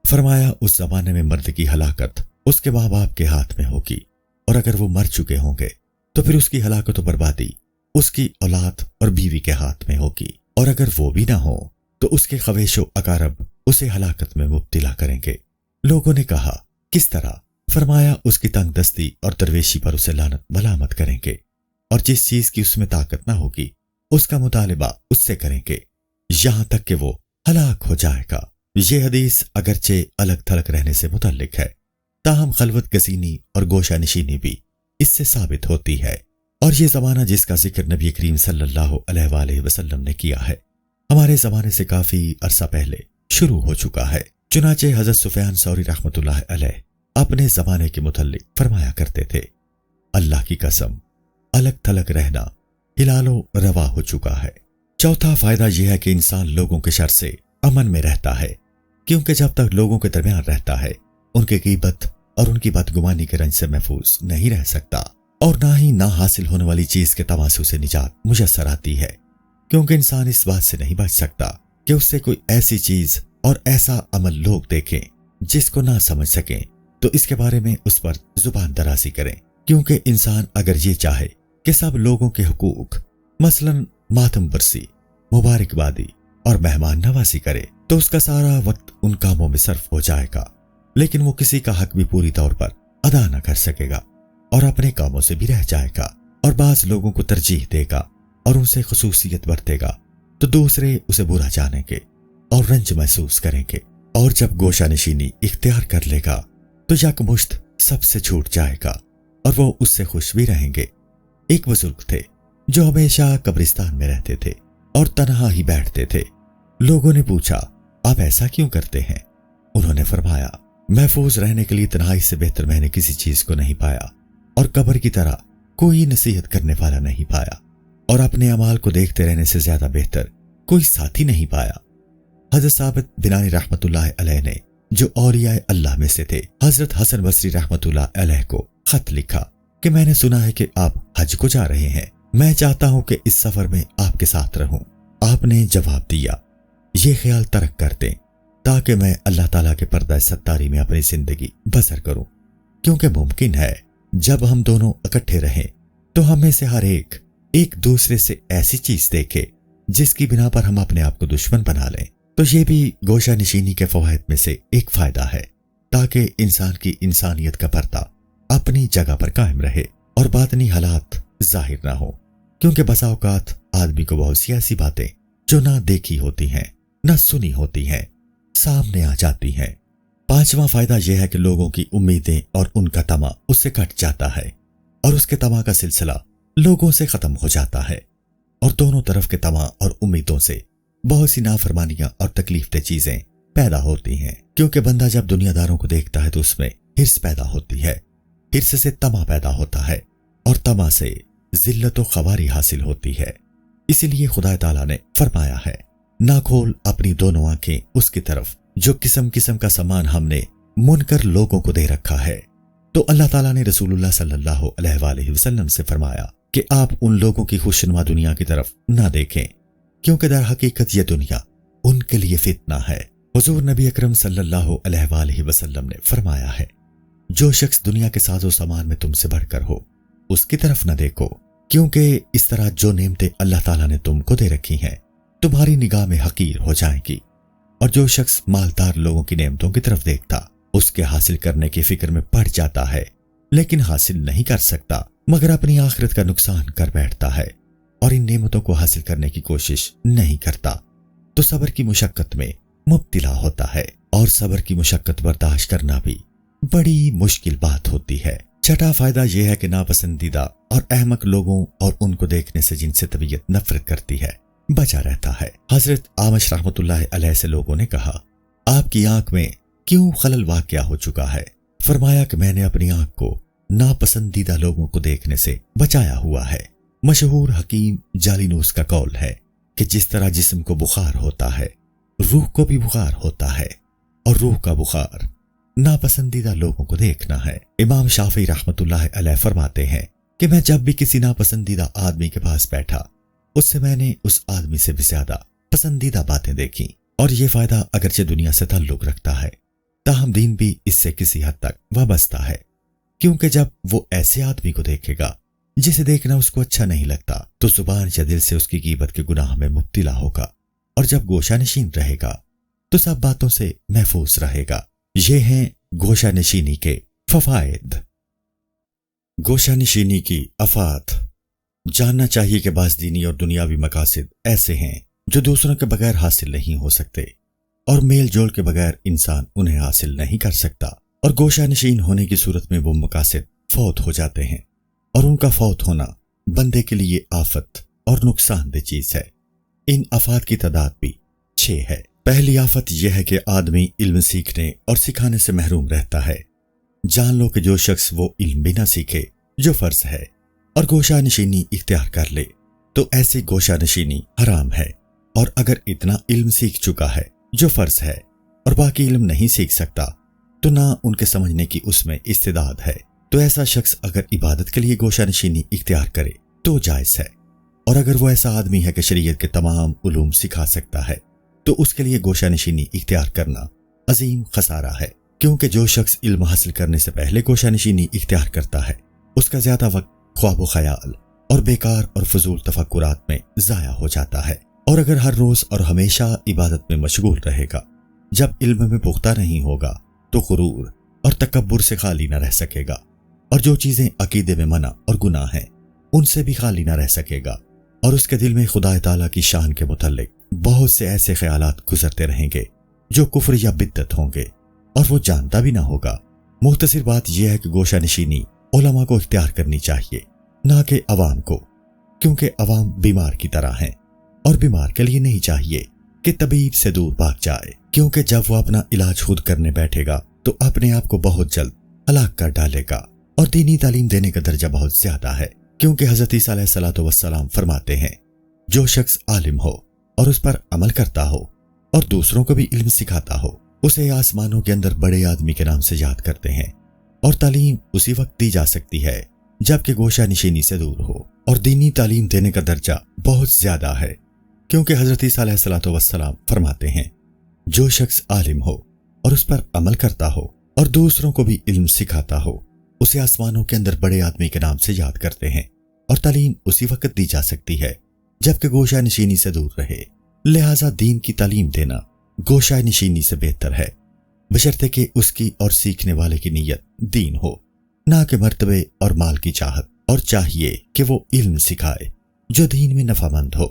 فرمایا اس زمانے میں مرد کی ہلاکت اس کے ماں باپ کے ہاتھ میں ہوگی، اور اگر وہ مر چکے ہوں گے تو پھر اس کی ہلاکت و بربادی اس کی اولاد اور بیوی کے ہاتھ میں ہوگی، اور اگر وہ بھی نہ ہو تو اس کے خویش و اقارب اسے ہلاکت میں مبتلا کریں گے۔ لوگوں نے کہا کس طرح؟ فرمایا اس کی تنگ دستی اور درویشی پر اسے لعنت ملامت کریں گے، اور جس چیز کی اس میں طاقت نہ ہوگی اس کا مطالبہ اس سے کریں گے، یہاں تک کہ وہ ہلاک ہو جائے گا۔ یہ حدیث اگرچہ الگ تھلگ رہنے سے متعلق ہے، تاہم خلوت گزینی اور گوشہ نشینی بھی اس سے ثابت ہوتی ہے، اور یہ زمانہ جس کا ذکر نبی کریم صلی اللہ علیہ وآلہ وسلم نے کیا ہے ہمارے زمانے سے کافی عرصہ پہلے شروع ہو چکا ہے۔ چنانچہ حضرت سفیان ثوری رحمۃ اللہ علیہ اپنے زمانے کے متعلق فرمایا کرتے تھے، اللہ کی قسم الگ تھلگ رہنا حلال و روا ہو چکا ہے۔ چوتھا فائدہ یہ ہے کہ انسان لوگوں کے شر سے امن میں رہتا ہے، کیونکہ جب تک لوگوں کے درمیان رہتا ہے ان کی غیبت اور ان کی بدگمانی کے رنج سے محفوظ نہیں رہ سکتا، اور نہ ہی نہ حاصل ہونے والی چیز کے تماسوں سے نجات میسر آتی ہے، کیونکہ انسان اس بات سے نہیں بچ سکتا کہ اس سے کوئی ایسی چیز اور ایسا عمل لوگ دیکھیں جس کو نہ سمجھ سکیں تو اس کے بارے میں اس پر زبان درازی کریں، کیونکہ انسان اگر یہ چاہے کہ سب لوگوں کے حقوق مثلا ماتم برسی، مبارکبادی اور مہمان نوازی کرے تو اس کا سارا وقت ان کاموں میں صرف ہو جائے گا، لیکن وہ کسی کا حق بھی پوری طور پر ادا نہ کر سکے گا اور اپنے کاموں سے بھی رہ جائے گا، اور بعض لوگوں کو ترجیح دے گا اور ان سے خصوصیت برتے گا تو دوسرے اسے برا جانیں گے اور رنج محسوس کریں گے، اور جب گوشہ نشینی اختیار کر لے گا تو یکمشت سب سے چھوٹ جائے گا اور وہ اس سے خوش بھی رہیں گے۔ ایک بزرگ تھے جو ہمیشہ قبرستان میں رہتے تھے اور تنہا ہی بیٹھتے تھے۔ لوگوں نے پوچھا، آپ ایسا کیوں کرتے ہیں؟ انہوں نے فرمایا، محفوظ رہنے کے لیے تنہائی سے بہتر میں نے کسی چیز کو نہیں پایا، اور قبر کی طرح کوئی نصیحت کرنے والا نہیں پایا، اور اپنے اعمال کو دیکھتے رہنے سے زیادہ بہتر کوئی ساتھی نہیں پایا۔ حضرت ثابت بنانی رحمت اللہ علیہ نے جو اولیاء اللہ میں سے تھے، حضرت حسن بصری رحمت اللہ علیہ کو خط لکھا کہ میں نے سنا ہے کہ آپ حج کو جا رہے ہیں، میں چاہتا ہوں کہ اس سفر میں آپ کے ساتھ رہوں۔ آپ نے جواب دیا، یہ خیال ترک کر دیں تاکہ میں اللہ تعالیٰ کے پردہ ستاری میں اپنی زندگی بسر کروں، کیونکہ ممکن ہے جب ہم دونوں اکٹھے رہیں تو ہم میں سے ہر ایک دوسرے سے ایسی چیز دیکھے جس کی بنا پر ہم اپنے آپ کو دشمن بنا لیں۔ تو یہ بھی گوشہ نشینی کے فوائد میں سے ایک فائدہ ہے، تاکہ انسان کی انسانیت کا پردہ اپنی جگہ پر قائم رہے اور باطنی حالات ظاہر نہ ہو، کیونکہ بسا اوقات آدمی کو بہت سی ایسی باتیں جو نہ دیکھی ہوتی ہیں نہ سنی ہوتی ہیں سامنے آ جاتی ہیں۔ پانچواں فائدہ یہ ہے کہ لوگوں کی امیدیں اور ان کا طمع اس سے کٹ جاتا ہے، اور اس کے طمع کا سلسلہ لوگوں سے ختم ہو جاتا ہے، اور دونوں طرف کے طمع اور امیدوں سے بہت سی نافرمانیاں اور تکلیف دہ چیزیں پیدا ہوتی ہیں، کیونکہ بندہ جب دنیا داروں کو دیکھتا ہے تو اس میں حرص پیدا ہوتی ہے، حرص سے طمع پیدا ہوتا ہے، اور طمع سے ذلت و خواری حاصل ہوتی ہے۔ اسی لیے خدا تعالیٰ نے فرمایا ہے، نہ کھول اپنی دونوں آنکھیں اس کی طرف جو قسم قسم کا سامان ہم نے منکر لوگوں کو دے رکھا ہے۔ تو اللہ تعالیٰ نے رسول اللہ صلی اللہ علیہ وآلہ وسلم سے فرمایا کہ آپ ان لوگوں کی خوشنما دنیا کی طرف نہ دیکھیں، کیونکہ در حقیقت یہ دنیا ان کے لیے فتنہ ہے۔ حضور نبی اکرم صلی اللہ علیہ وآلہ وسلم نے فرمایا ہے، جو شخص دنیا کے ساز و سامان میں تم سے بڑھ کر ہو اس کی طرف نہ دیکھو، کیونکہ اس طرح جو نعمتیں اللہ تعالیٰ نے تم کو دے رکھی ہیں تمہاری نگاہ میں حقیر ہو جائیں گی، اور جو شخص مالدار لوگوں کی نعمتوں کی طرف دیکھتا اس کے حاصل کرنے کی فکر میں پڑ جاتا ہے، لیکن حاصل نہیں کر سکتا مگر اپنی آخرت کا نقصان کر بیٹھتا ہے اور ان نعمتوں کو حاصل کرنے کی کوشش نہیں کرتا، تو صبر کی مشقت میں مبتلا ہوتا ہے، اور صبر کی مشقت برداشت کرنا بھی بڑی مشکل بات ہوتی ہے۔ چھٹا فائدہ یہ ہے کہ ناپسندیدہ اور احمق لوگوں اور ان کو دیکھنے سے جن سے طبیعت نفرت کرتی ہے بچا رہتا ہے۔ حضرت آمش رحمت اللہ علیہ سے لوگوں نے کہا، آپ کی آنکھ میں کیوں خلل واقع ہو چکا ہے؟ فرمایا کہ میں نے اپنی آنکھ کو ناپسندیدہ لوگوں کو دیکھنے سے بچایا ہوا ہے۔ مشہور حکیم جالینوس کا قول ہے کہ جس طرح جسم کو بخار ہوتا ہے روح کو بھی بخار ہوتا ہے، اور روح کا بخار ناپسندیدہ لوگوں کو دیکھنا ہے۔ امام شافعی رحمت اللہ علیہ فرماتے ہیں کہ میں جب بھی کسی ناپسندیدہ آدمی کے پاس بیٹھا اس سے میں نے اس آدمی سے بھی زیادہ پسندیدہ باتیں دیکھی، اور یہ فائدہ اگرچہ دنیا سے تعلق رکھتا ہے تاہم دین بھی اس سے کسی حد تک وابستہ ہے، کیونکہ جب وہ ایسے آدمی کو دیکھے گا جسے دیکھنا اس کو اچھا نہیں لگتا تو زبان یا دل سے اس کی غیبت کے گناہ میں مبتلا ہوگا، اور جب گوشہ نشین رہے گا تو سب باتوں سے محفوظ رہے گا۔ یہ ہیں گوشہ نشینی کے فوائد۔ گوشہ نشینی کی افات۔ جاننا چاہیے کہ بعض دینی اور دنیاوی مقاصد ایسے ہیں جو دوسروں کے بغیر حاصل نہیں ہو سکتے، اور میل جول کے بغیر انسان انہیں حاصل نہیں کر سکتا، اور گوشہ نشین ہونے کی صورت میں وہ مقاصد فوت ہو جاتے ہیں، اور ان کا فوت ہونا بندے کے لیے آفت اور نقصان دہ چیز ہے۔ ان آفات کی تعداد بھی 6 ہے۔ پہلی آفت یہ ہے کہ آدمی علم سیکھنے اور سکھانے سے محروم رہتا ہے۔ جان لو کہ جو شخص وہ علم بھی نہ سیکھے جو فرض ہے اور گوشہ نشینی اختیار کر لے تو ایسی گوشہ نشینی حرام ہے، اور اگر اتنا علم سیکھ چکا ہے جو فرض ہے اور باقی علم نہیں سیکھ سکتا تو نہ ان کے سمجھنے کی اس میں استعداد ہے، تو ایسا شخص اگر عبادت کے لیے گوشہ نشینی اختیار کرے تو جائز ہے، اور اگر وہ ایسا آدمی ہے کہ شریعت کے تمام علوم سکھا سکتا ہے تو اس کے لیے گوشہ نشینی اختیار کرنا عظیم خسارہ ہے، کیونکہ جو شخص علم حاصل کرنے سے پہلے گوشہ نشینی اختیار کرتا ہے اس کا زیادہ وقت خواب و خیال اور بیکار اور فضول تفکرات میں ضائع ہو جاتا ہے، اور اگر ہر روز اور ہمیشہ عبادت میں مشغول رہے گا، جب علم میں پختہ نہیں ہوگا تو غرور اور تکبر سے خالی نہ رہ سکے گا، اور جو چیزیں عقیدے میں منع اور گناہ ہیں ان سے بھی خالی نہ رہ سکے گا، اور اس کے دل میں خدا تعالیٰ کی شان کے متعلق بہت سے ایسے خیالات گزرتے رہیں گے جو کفر یا بدعت ہوں گے، اور وہ جانتا بھی نہ ہوگا۔ مختصر بات یہ ہے کہ گوشہ نشینی علماء کو اختیار کرنی چاہیے، نہ کہ عوام کو، کیونکہ عوام بیمار کی طرح ہیں، اور بیمار کے لیے نہیں چاہیے کہ طبیب سے دور بھاگ جائے، کیونکہ جب وہ اپنا علاج خود کرنے بیٹھے گا تو اپنے آپ کو بہت جلد ہلاک کر ڈالے گا، اور دینی تعلیم دینے کا درجہ بہت زیادہ ہے، کیونکہ حضرت عیسیٰ علیہ السلام فرماتے ہیں جو شخص عالم ہو اور اس پر عمل کرتا ہو اور دوسروں کو بھی علم سکھاتا ہو اسے آسمانوں کے اندر بڑے آدمی کے نام سے یاد کرتے ہیں، اور تعلیم اسی وقت دی جا سکتی ہے جبکہ گوشہ نشینی سے دور ہو، اور دینی تعلیم دینے کا درجہ بہت زیادہ ہے، کیونکہ حضرت عیسیٰ علیہ السلام فرماتے ہیں جو شخص عالم ہو اور اس پر عمل کرتا ہو اور دوسروں کو بھی علم سکھاتا ہو اسے آسمانوں کے اندر بڑے آدمی کے نام سے یاد کرتے ہیں، اور تعلیم اسی وقت دی جا سکتی ہے جبکہ گوشہ نشینی سے دور رہے، لہٰذا دین کی تعلیم دینا گوشہ نشینی سے بہتر ہے، بشرطے کہ اس کی اور سیکھنے والے کی نیت دین ہو، نہ کہ مرتبے اور مال کی چاہت، اور چاہیے کہ وہ علم سکھائے جو دین میں نفع مند ہو،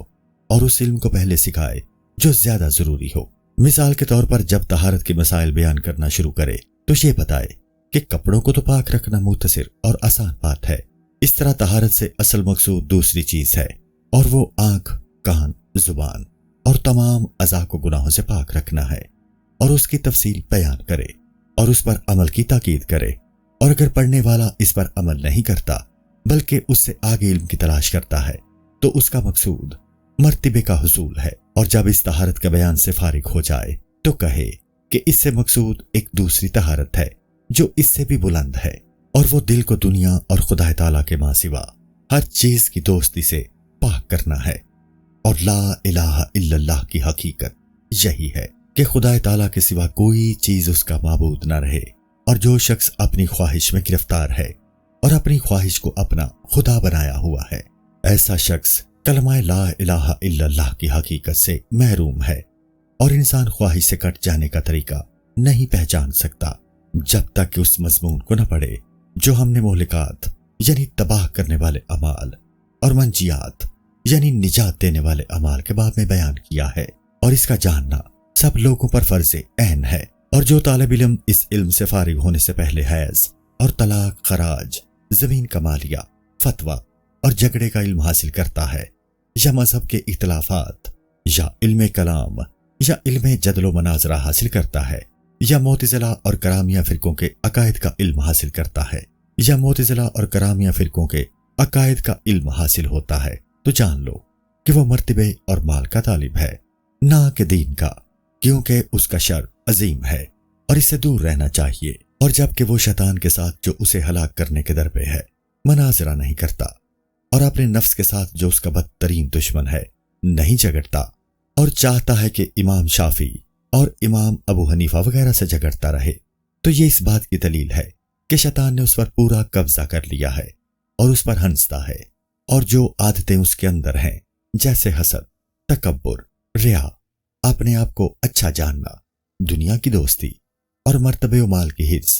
اور اس علم کو پہلے سکھائے جو زیادہ ضروری ہو۔ مثال کے طور پر جب طہارت کے مسائل بیان کرنا شروع کرے تو یہ بتائے کہ کپڑوں کو تو پاک رکھنا مختصر اور آسان بات ہے، اس طرح طہارت سے اصل مقصود دوسری چیز ہے، اور وہ آنکھ، کان، زبان اور تمام اعضاء کو گناہوں سے پاک رکھنا ہے، اور اس کی تفصیل بیان کرے اور اس پر عمل کی تاکید کرے، اور اگر پڑھنے والا اس پر عمل نہیں کرتا بلکہ اس سے آگے علم کی تلاش کرتا ہے تو اس کا مقصود مرتبے کا حصول ہے، اور جب اس طہارت کے بیان سے فارغ ہو جائے تو کہے کہ اس سے مقصود ایک دوسری طہارت ہے جو اس سے بھی بلند ہے، اور وہ دل کو دنیا اور خدا تعالیٰ کے ماں سوا ہر چیز کی دوستی سے پاک کرنا ہے، اور لا الہ الا اللہ کی حقیقت یہی ہے کہ خدا تعالیٰ کے سوا کوئی چیز اس کا معبود نہ رہے، اور جو شخص اپنی خواہش میں گرفتار ہے اور اپنی خواہش کو اپنا خدا بنایا ہوا ہے، ایسا شخص کلمہ لا الہ الا اللہ کی حقیقت سے محروم ہے، اور انسان خواہش سے کٹ جانے کا طریقہ نہیں پہچان سکتا جب تک کہ اس مضمون کو نہ پڑھے جو ہم نے مہلکات یعنی تباہ کرنے والے اعمال اور منجیات یعنی نجات دینے والے اعمال کے باب میں بیان کیا ہے، اور اس کا جاننا سب لوگوں پر فرض عین ہے، اور جو طالب علم اس علم سے فارغ ہونے سے پہلے حیض اور طلاق، خراج، زمین کا مالیہ، فتویٰ اور جھگڑے کا علم حاصل کرتا ہے، یا مذہب کے اختلافات، یا علم کلام، یا علم جدل و مناظرہ حاصل کرتا ہے، یا معتزلہ اور کرامیہ فرقوں کے عقائد کا علم حاصل کرتا ہے، یا معتزلہ اور کرامیہ فرقوں کے عقائد کا علم حاصل ہوتا ہے، تو جان لو کہ وہ مرتبے اور مال کا طالب ہے، نہ کہ دین کا، کیونکہ اس کا شر عظیم ہے اور اس سے دور رہنا چاہیے، اور جب کہ وہ شیطان کے ساتھ جو اسے ہلاک کرنے کے در پہ ہے مناظرہ نہیں کرتا، اور اپنے نفس کے ساتھ جو اس کا بدترین دشمن ہے نہیں جھگڑتا، اور چاہتا ہے کہ امام شافعی اور امام ابو حنیفہ وغیرہ سے جھگڑتا رہے، تو یہ اس بات کی دلیل ہے کہ شیطان نے اس پر پورا قبضہ کر لیا ہے اور اس پر ہنستا ہے، اور جو عادتیں اس کے اندر ہیں جیسے حسد، تکبر، ریا، اپنے آپ کو اچھا جاننا، دنیا کی دوستی اور مرتبے و مال کی حرص،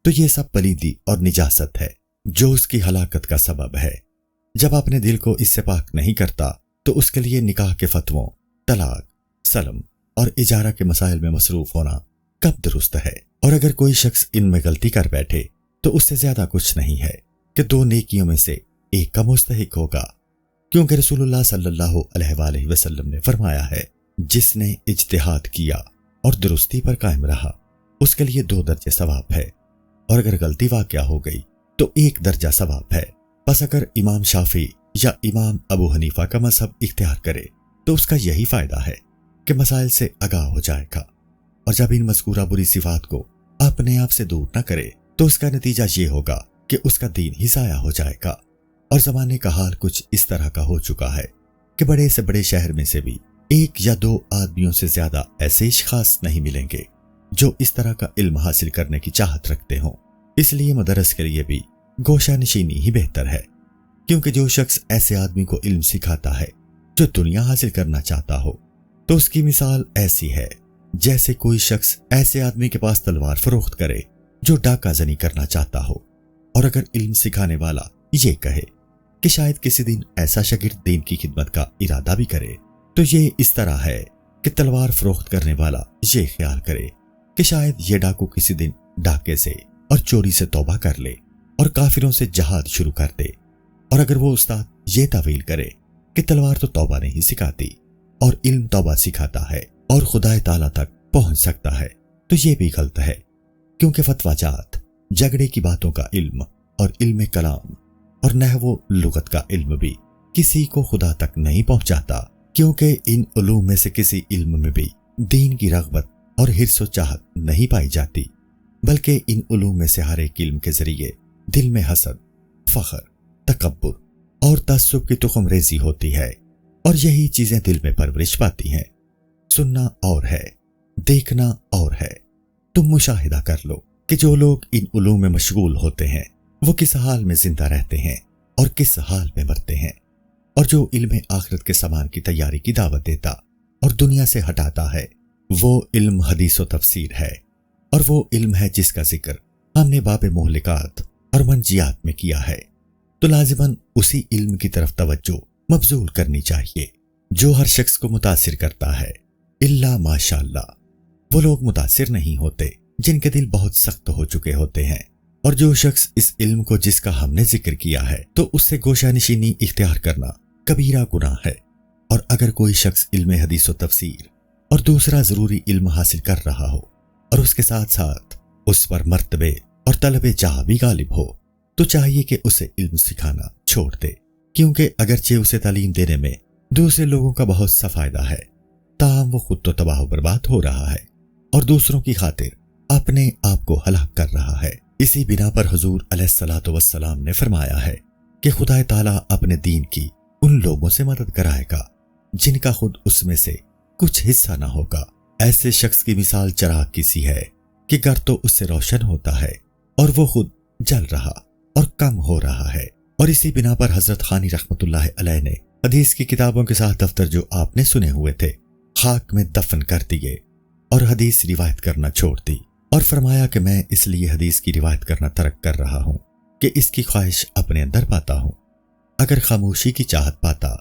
تو یہ سب پلیدی اور نجاست ہے جو اس کی ہلاکت کا سبب ہے۔ جب اپنے دل کو اس سے پاک نہیں کرتا تو اس کے لیے نکاح کے فتووں، طلاق، سلم اور اجارہ کے مسائل میں مصروف ہونا کب درست ہے؟ اور اگر کوئی شخص ان میں غلطی کر بیٹھے تو اس سے زیادہ کچھ نہیں ہے کہ 2 نیکیوں میں سے ایک کا مستحق ہوگا، کیونکہ رسول اللہ صلی اللہ علیہ وآلہ وسلم نے فرمایا ہے جس نے اجتہاد کیا اور درستی پر قائم رہا اس کے لیے 2 درجے ثواب ہے، اور اگر غلطی واقع ہو گئی تو 1 درجہ ثواب ہے۔ بس اگر امام شافعی یا امام ابو حنیفہ کا مذہب اختیار کرے تو اس کا یہی فائدہ ہے کہ مسائل سے آگاہ ہو جائے گا، اور جب ان مذکورہ بری صفات کو اپنے آپ سے دور نہ کرے تو اس کا نتیجہ یہ ہوگا کہ اس کا دین ہی ضائع ہو جائے گا۔ اور زمانے کا حال کچھ اس طرح کا ہو چکا ہے کہ بڑے سے بڑے شہر میں سے بھی 1 یا 2 آدمیوں سے زیادہ ایسے اشخاص نہیں ملیں گے جو اس طرح کا علم حاصل کرنے کی چاہت رکھتے ہوں۔ اس لیے مدرس کے لیے بھی گوشہ نشینی ہی بہتر ہے، کیونکہ جو شخص ایسے آدمی کو علم سکھاتا ہے جو دنیا حاصل کرنا چاہتا ہو، تو اس کی مثال ایسی ہے جیسے کوئی شخص ایسے آدمی کے پاس تلوار فروخت کرے جو ڈاکہ زنی کرنا چاہتا ہو۔ اور اگر علم سکھانے والا یہ کہے کہ شاید کسی دن ایسا شاگرد دین کی خدمت کا ارادہ بھی کرے، تو یہ اس طرح ہے کہ تلوار فروخت کرنے والا یہ خیال کرے کہ شاید یہ ڈاکو کسی دن ڈاکے سے اور چوری سے توبہ کر لے اور کافروں سے جہاد شروع کر دے۔ اور اگر وہ استاد یہ تعویل کرے کہ تلوار تو توبہ نہیں سکھاتی اور علم توبہ سکھاتا ہے اور خدا تعالیٰ تک پہنچ سکتا ہے، تو یہ بھی غلط ہے، کیونکہ فتویٰ جات، جھگڑے کی باتوں کا علم اور علم کلام اور نحو لغت کا علم بھی کسی کو خدا تک نہیں پہنچاتا، کیونکہ ان علوم میں سے کسی علم میں بھی دین کی رغبت اور حرص و چاہت نہیں پائی جاتی، بلکہ ان علوم میں سے ہر ایک علم کے ذریعے دل میں حسد، فخر، تکبر اور تعصب کی تخم ریزی ہوتی ہے، اور یہی چیزیں دل میں پرورش پاتی ہیں۔ سننا اور ہے، دیکھنا اور ہے۔ تم مشاہدہ کر لو کہ جو لوگ ان علوم میں مشغول ہوتے ہیں وہ کس حال میں زندہ رہتے ہیں اور کس حال میں مرتے ہیں، اور جو علم آخرت کے سامان کی تیاری کی دعوت دیتا اور دنیا سے ہٹاتا ہے، وہ علم حدیث و تفسیر ہے، اور وہ علم ہے جس کا ذکر ہم نے باب مہلکات اور منجیات میں کیا ہے۔ تو لازماً اسی علم کی طرف توجہ مبذول کرنی چاہیے جو ہر شخص کو متاثر کرتا ہے، الا ماشاءاللہ۔ وہ لوگ متاثر نہیں ہوتے جن کے دل بہت سخت ہو چکے ہوتے ہیں، اور جو شخص اس علم کو جس کا ہم نے ذکر کیا ہے تو اس سے گوشہ نشینی اختیار کرنا کبیرہ گناہ ہے۔ اور اگر کوئی شخص علم حدیث و تفسیر اور دوسرا ضروری علم حاصل کر رہا ہو اور اس کے ساتھ ساتھ اس پر مرتبے اور طلب جاہ بھی غالب ہو، تو چاہیے کہ اسے علم سکھانا چھوڑ دے، کیونکہ اگرچہ اسے تعلیم دینے میں دوسرے لوگوں کا بہت سا فائدہ ہے، تاہم وہ خود تو تباہ و برباد ہو رہا ہے اور دوسروں کی خاطر اپنے آپ کو ہلاک کر رہا ہے۔ اسی بنا پر حضور علیہ الصلوۃ والسلام نے فرمایا ہے کہ خدا تعالیٰ اپنے دین کی ان لوگوں سے مدد کرائے گا جن کا خود اس میں سے کچھ حصہ نہ ہوگا۔ ایسے شخص کی مثال چراغ کی سی ہے کہ گھر تو اس سے روشن ہوتا ہے اور وہ خود جل رہا اور کم ہو رہا ہے۔ اور اسی بنا پر حضرت خانی رحمت اللہ علیہ نے حدیث کی کتابوں کے ساتھ دفتر جو آپ نے سنے ہوئے تھے خاک میں دفن کر دیے اور حدیث روایت کرنا چھوڑ دی، اور فرمایا کہ میں اس لیے حدیث کی روایت کرنا ترک کر رہا ہوں کہ اس کی خواہش اپنے اندر پاتا ہوں۔ اگر خاموشی کی چاہت پاتا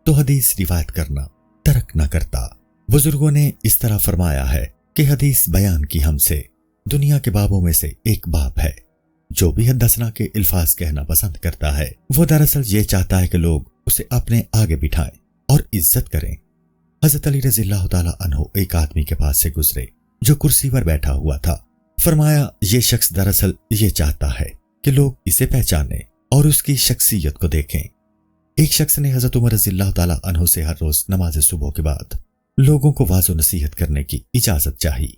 تو حدیث روایت کرنا ترک نہ کرتا۔ بزرگوں نے اس طرح فرمایا ہے کہ حدیث بیان کی ہم سے دنیا کے بابوں میں سے ایک باب ہے۔ جو بھی حدثنا کے الفاظ کہنا پسند کرتا ہے وہ دراصل یہ چاہتا ہے کہ لوگ اسے اپنے آگے بٹھائیں اور عزت کریں۔ حضرت علی رضی اللہ تعالیٰ عنہ ایک آدمی کے پاس سے گزرے جو کرسی پر بیٹھا ہوا تھا۔ فرمایا یہ شخص دراصل یہ چاہتا ہے کہ لوگ اسے پہچانیں اور اس کی شخصیت کو دیکھیں۔ ایک شخص نے حضرت عمر رضی اللہ تعالیٰ عنہ سے ہر روز نماز صبح کے بعد لوگوں کو واعظ و نصیحت کرنے کی اجازت چاہی۔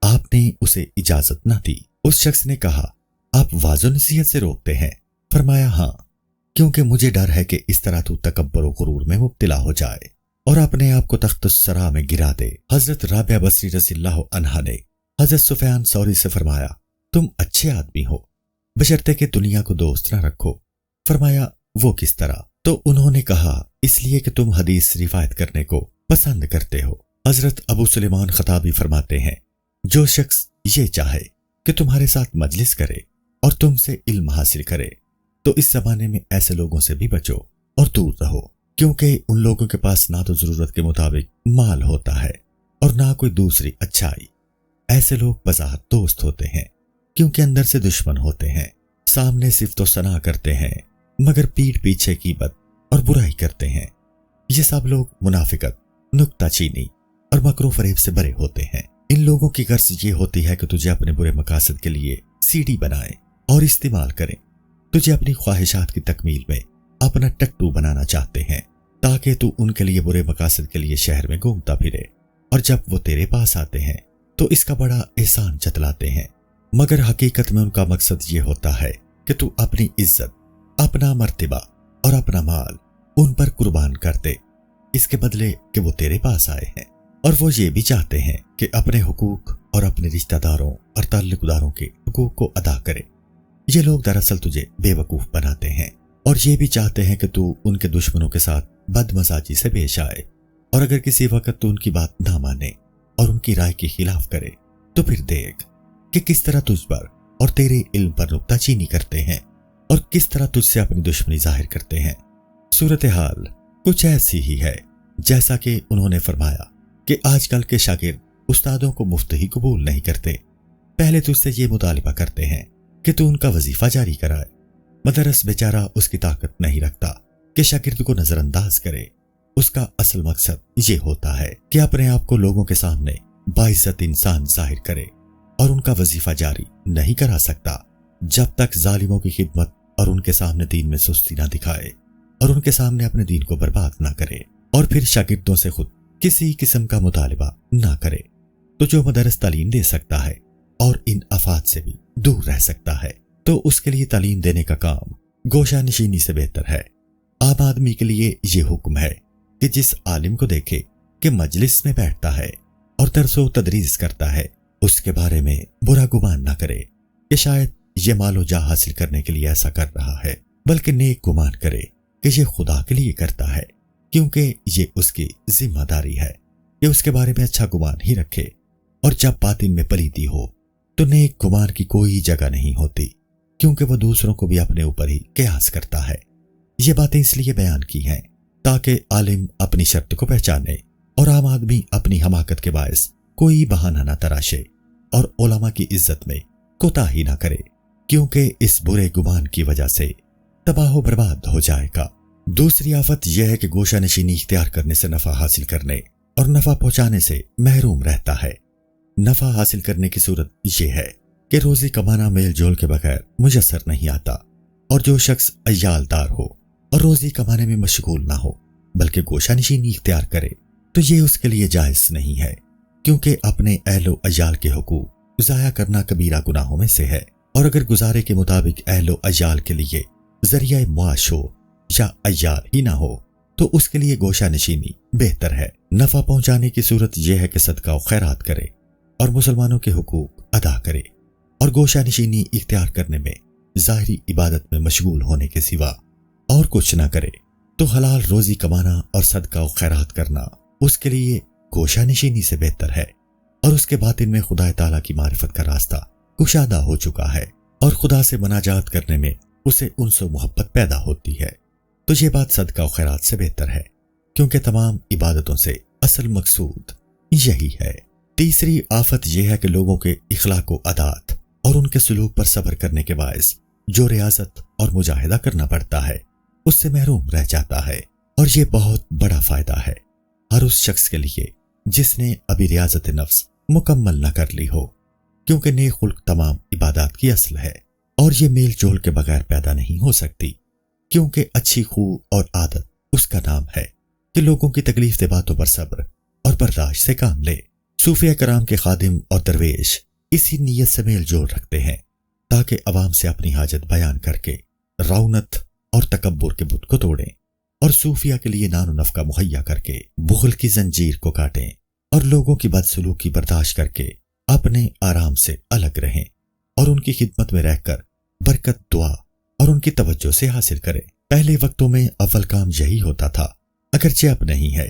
آپ نے اسے اجازت نہ دی۔ اس شخص نے کہا، آپ واعظ و نصیحت سے روکتے ہیں؟ فرمایا ہاں، کیونکہ مجھے ڈر ہے کہ اس طرح تو تکبر و غرور میں مبتلا ہو جائے اور اپنے آپ کو تخت الثری میں گرا دے۔ حضرت رابعہ بصری رضی اللہ عنہا نے حضرت سفیان ثوری سے فرمایا، تم اچھے آدمی ہو بشرطے کہ دنیا کو دوست نہ رکھو۔ فرمایا وہ کس طرح؟ تو انہوں نے کہا، اس لیے کہ تم حدیث روایت کرنے کو پسند کرتے ہو۔ حضرت ابو سلیمان خطابی فرماتے ہیں، جو شخص یہ چاہے کہ تمہارے ساتھ مجلس کرے اور تم سے علم حاصل کرے تو اس زمانے میں ایسے لوگوں سے بھی بچو اور دور رہو، کیونکہ ان لوگوں کے پاس نہ تو ضرورت کے مطابق مال ہوتا ہے اور نہ کوئی دوسری اچھائی۔ ایسے لوگ بظاہر دوست ہوتے ہیں کیونکہ اندر سے دشمن ہوتے ہیں، سامنے صفت و ثنا کرتے ہیں مگر پیٹھ پیچھے غیبت اور برائی کرتے ہیں۔ یہ سب لوگ منافقت، نکتہ چینی اور مکر و فریب سے بھرے ہوتے ہیں۔ ان لوگوں کی غرض یہ ہوتی ہے کہ تجھے اپنے برے مقاصد کے لیے سیڑھی بنائیں اور استعمال کریں۔ تجھے اپنی خواہشات کی تکمیل میں اپنا ٹٹو بنانا چاہتے ہیں تاکہ تو ان کے لیے برے مقاصد کے لیے شہر میں گھومتا پھرے، اور جب وہ تیرے پاس آتے ہیں تو اس کا بڑا احسان جتلاتے ہیں مگر حقیقت میں ان کا مقصد یہ ہوتا ہے کہ تو اپنی عزت، اپنا مرتبہ اور اپنا مال ان پر قربان کر دے، اس کے بدلے کہ وہ تیرے پاس آئے ہیں، اور وہ یہ بھی چاہتے ہیں کہ اپنے حقوق اور اپنے رشتہ داروں اور تعلق داروں کے حقوق کو ادا کرے۔ یہ لوگ دراصل تجھے بے وقوف بناتے ہیں اور یہ بھی چاہتے ہیں کہ تو ان کے دشمنوں کے ساتھ بد مزاجی سے پیش آئے، اور اگر کسی وقت تو ان کی بات نہ مانے اور ان کی رائے کے خلاف کرے تو پھر دیکھ کہ کس طرح تجھ پر اور تیرے علم پر نکتہ چینی کرتے ہیں اور کس طرح تجھ سے اپنی دشمنی ظاہر کرتے ہیں۔ صورتحال کچھ ایسی ہی ہے جیسا کہ انہوں نے فرمایا کہ آج کل کے شاگرد استادوں کو مفت ہی قبول نہیں کرتے، پہلے تجھ سے یہ مطالبہ کرتے ہیں کہ تو ان کا وظیفہ جاری کرائے۔ مدرس بیچارہ اس کی طاقت نہیں رکھتا کہ شاگرد کو نظر انداز کرے، اس کا اصل مقصد یہ ہوتا ہے کہ اپنے آپ کو لوگوں کے سامنے باعزت انسان ظاہر کرے، اور ان کا وظیفہ جاری نہیں کرا سکتا جب تک ظالموں کی خدمت اور ان کے سامنے دین میں سستی نہ دکھائے اور ان کے سامنے اپنے دین کو برباد نہ کرے، اور پھر شاگردوں سے خود کسی قسم کا مطالبہ نہ کرے۔ تو جو مدرس تعلیم دے سکتا ہے اور ان آفات سے بھی دور رہ سکتا ہے تو اس کے لیے تعلیم دینے کا کام گوشہ نشینی سے بہتر ہے۔ عام آدمی کے لیے یہ حکم ہے کہ جس عالم کو دیکھے کہ مجلس میں بیٹھتا ہے اور درس و تدریس کرتا ہے، اس کے بارے میں برا گمان نہ کرے کہ شاید یہ مال و جاہ حاصل کرنے کے لیے ایسا کر رہا ہے، بلکہ نیک گمان کرے کہ یہ خدا کے لیے کرتا ہے، کیونکہ یہ اس کی ذمہ داری ہے کہ اس کے بارے میں اچھا گمان ہی رکھے، اور جب باطن میں پلیتی ہو تو نیک گمان کی کوئی جگہ نہیں ہوتی، کیونکہ وہ دوسروں کو بھی اپنے اوپر ہی قیاس کرتا ہے۔ یہ باتیں اس لیے بیان کی ہیں تاکہ عالم اپنی شرط کو پہچانے اور عام آدمی اپنی حماقت کے باعث کوئی بہانہ نہ تراشے اور علماء کی عزت میں کوتاہی نہ کرے، کیونکہ اس برے گمان کی وجہ سے تباہ و برباد ہو جائے گا۔ دوسری آفت یہ ہے کہ گوشہ نشینی اختیار کرنے سے نفع حاصل کرنے اور نفع پہنچانے سے محروم رہتا ہے۔ نفع حاصل کرنے کی صورت یہ ہے کہ روزی کمانا میل جول کے بغیر میسر نہیں آتا، اور جو شخص عیال دار ہو اور روزی کمانے میں مشغول نہ ہو بلکہ گوشہ نشینی اختیار کرے تو یہ اس کے لیے جائز نہیں ہے، کیونکہ اپنے اہل و عیال کے حقوق ضائع کرنا کبیرہ گناہوں میں سے ہے، اور اگر گزارے کے مطابق اہل و عیال کے لیے ذریعہ معاش ہو یا عیال ہی نہ ہو تو اس کے لیے گوشہ نشینی بہتر ہے۔ نفع پہنچانے کی صورت یہ ہے کہ صدقہ و خیرات کرے اور مسلمانوں کے حقوق ادا کرے، اور گوشہ نشینی اختیار کرنے میں ظاہری عبادت میں مشغول ہونے کے سوا اور کچھ نہ کرے، تو حلال روزی کمانا اور صدقہ و خیرات کرنا اس کے لیے گوشہ نشینی سے بہتر ہے، اور اس کے باطن میں خدا تعالیٰ کی معرفت کا راستہ کشادہ ہو چکا ہے، اور خدا سے مناجات کرنے میں اسے انس و محبت پیدا ہوتی ہے، تو یہ بات صدقہ و خیرات سے بہتر ہے، کیونکہ تمام عبادتوں سے اصل مقصود یہی ہے۔ تیسری آفت یہ ہے کہ لوگوں کے اخلاق و عادات اور ان کے سلوک پر صبر کرنے کے باعث جو ریاضت اور مجاہدہ کرنا پڑتا ہے اس سے محروم رہ جاتا ہے، اور یہ بہت بڑا فائدہ ہے ہر اس شخص کے لیے جس نے ابھی ریاضت نفس مکمل نہ کر لی ہو، کیونکہ نیک خلق تمام عبادات کی اصل ہے، اور یہ میل جول کے بغیر پیدا نہیں ہو سکتی، کیونکہ اچھی خو اور عادت اس کا نام ہے کہ لوگوں کی تکلیف دہ باتوں پر صبر اور برداشت سے کام لے۔ صوفیہ کرام کے خادم اور درویش اسی نیت سے میل جول رکھتے ہیں تاکہ عوام سے اپنی حاجت بیان کر کے رونت اور تکبر کے بت کو توڑیں، اور صوفیہ کے لیے نان و نفقہ مہیا کر کے بخل کی زنجیر کو کاٹیں، اور لوگوں کی بدسلوکی برداشت کر کے اپنے آرام سے الگ رہیں، اور ان کی خدمت میں رہ کر برکت دعا اور ان کی توجہ سے حاصل کریں۔ پہلے وقتوں میں اول کام یہی ہوتا تھا، اگرچہ اب نہیں ہے،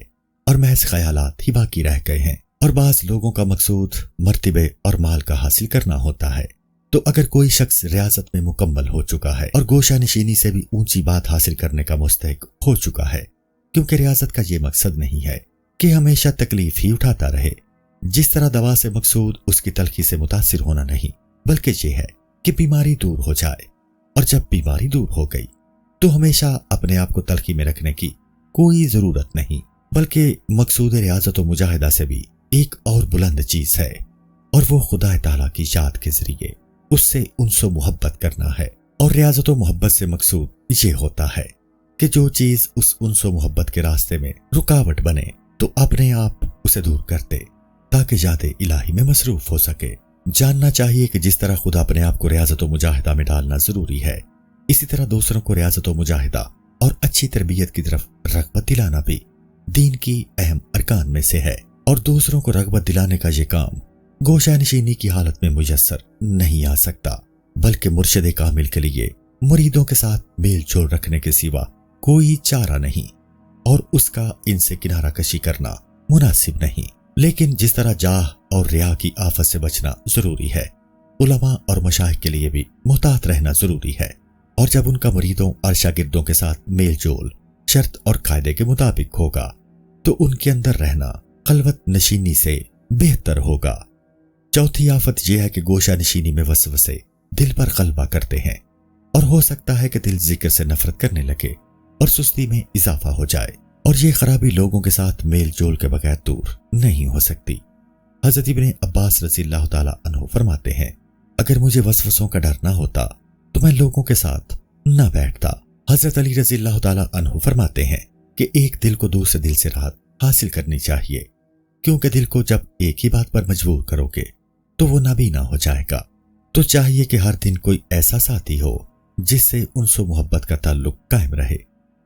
اور محض خیالات ہی باقی رہ گئے ہیں، اور بعض لوگوں کا مقصود مرتبے اور مال کا حاصل کرنا ہوتا ہے۔ تو اگر کوئی شخص ریاضت میں مکمل ہو چکا ہے اور گوشہ نشینی سے بھی اونچی بات حاصل کرنے کا مستحق ہو چکا ہے، کیونکہ ریاضت کا یہ مقصد نہیں ہے کہ ہمیشہ تکلیف ہی اٹھاتا رہے، جس طرح دوا سے مقصود اس کی تلخی سے متاثر ہونا نہیں، بلکہ یہ ہے کہ بیماری دور ہو جائے، اور جب بیماری دور ہو گئی تو ہمیشہ اپنے آپ کو تلخی میں رکھنے کی کوئی ضرورت نہیں، بلکہ مقصود ریاضت و مجاہدہ سے بھی ایک اور بلند چیز ہے، اور وہ خدا تعالیٰ کی یاد کے ذریعے اس سے انس و محبت کرنا ہے۔ اور ریاضت و محبت سے مقصود یہ ہوتا ہے کہ جو چیز اس انس و محبت کے راستے میں رکاوٹ بنے تو اپنے آپ اسے دور کر دے تاکہ یاد الہی میں مصروف ہو سکے۔ جاننا چاہیے کہ جس طرح خود اپنے آپ کو ریاضت و مجاہدہ میں ڈالنا ضروری ہے، اسی طرح دوسروں کو ریاضت و مجاہدہ اور اچھی تربیت کی طرف رغبت دلانا بھی دین کی اہم ارکان میں سے ہے۔ اور دوسروں کو رغبت دلانے کا یہ کام گوشہ نشینی کی حالت میں میسر نہیں آ سکتا، بلکہ مرشد کامل کے لیے مریدوں کے ساتھ میل جول رکھنے کے سوا کوئی چارہ نہیں، اور اس کا ان سے کنارہ کشی کرنا مناسب نہیں۔ لیکن جس طرح جاہ اور ریا کی آفت سے بچنا ضروری ہے، علماء اور مشائخ کے لیے بھی محتاط رہنا ضروری ہے، اور جب ان کا مریدوں اور شاگردوں کے ساتھ میل جول شرط اور قاعدے کے مطابق ہوگا تو ان کے اندر رہنا خلوت نشینی سے بہتر ہوگا۔ چوتھی آفت یہ ہے کہ گوشہ نشینی میں وسوسے دل پر غلبہ کرتے ہیں، اور ہو سکتا ہے کہ دل ذکر سے نفرت کرنے لگے اور سستی میں اضافہ ہو جائے، اور یہ خرابی لوگوں کے ساتھ میل جول کے بغیر دور نہیں ہو سکتی۔ حضرت ابن عباس رضی اللہ تعالیٰ عنہ فرماتے ہیں، اگر مجھے وسوسوں کا ڈر نہ ہوتا تو میں لوگوں کے ساتھ نہ بیٹھتا۔ حضرت علی رضی اللہ تعالیٰ عنہ فرماتے ہیں کہ ایک دل کو دوسرے دل سے راحت حاصل کرنی چاہیے، کیونکہ دل کو جب ایک ہی بات پر مجبور کرو گے تو وہ نابینا ہو جائے گا۔ تو چاہیے کہ ہر دن کوئی ایسا ساتھی ہو جس سے انس و محبت کا تعلق قائم رہے،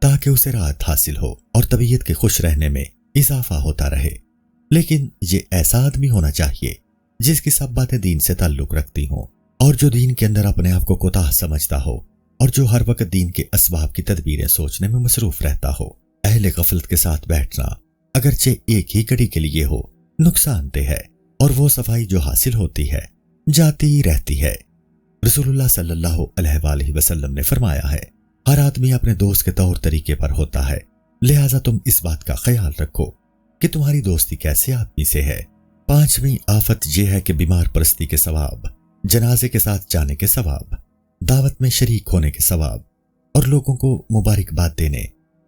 تاکہ اسے راحت حاصل ہو اور طبیعت کے خوش رہنے میں اضافہ ہوتا رہے۔ لیکن یہ ایسا آدمی ہونا چاہیے جس کی سب باتیں دین سے تعلق رکھتی ہوں، اور جو دین کے اندر اپنے آپ کو کوتاہ سمجھتا ہو، اور جو ہر وقت دین کے اسباب کی تدبیریں سوچنے میں مصروف رہتا ہو۔ اہل غفلت کے ساتھ بیٹھنا اگرچہ ایک ہی گھڑی کے لیے ہو نقصان دہ ہے، اور وہ صفائی جو حاصل ہوتی ہے جاتی ہی رہتی ہے۔ رسول اللہ صلی اللہ علیہ وآلہ وسلم نے فرمایا ہے، ہر آدمی اپنے دوست کے طور طریقے پر ہوتا ہے، لہٰذا تم اس بات کا خیال رکھو کہ تمہاری دوستی کیسے آدمی سے ہے۔ پانچویں آفت یہ ہے کہ بیمار پرستی کے ثواب، جنازے کے ساتھ جانے کے ثواب، دعوت میں شریک ہونے کے ثواب، اور لوگوں کو مبارکباد دینے،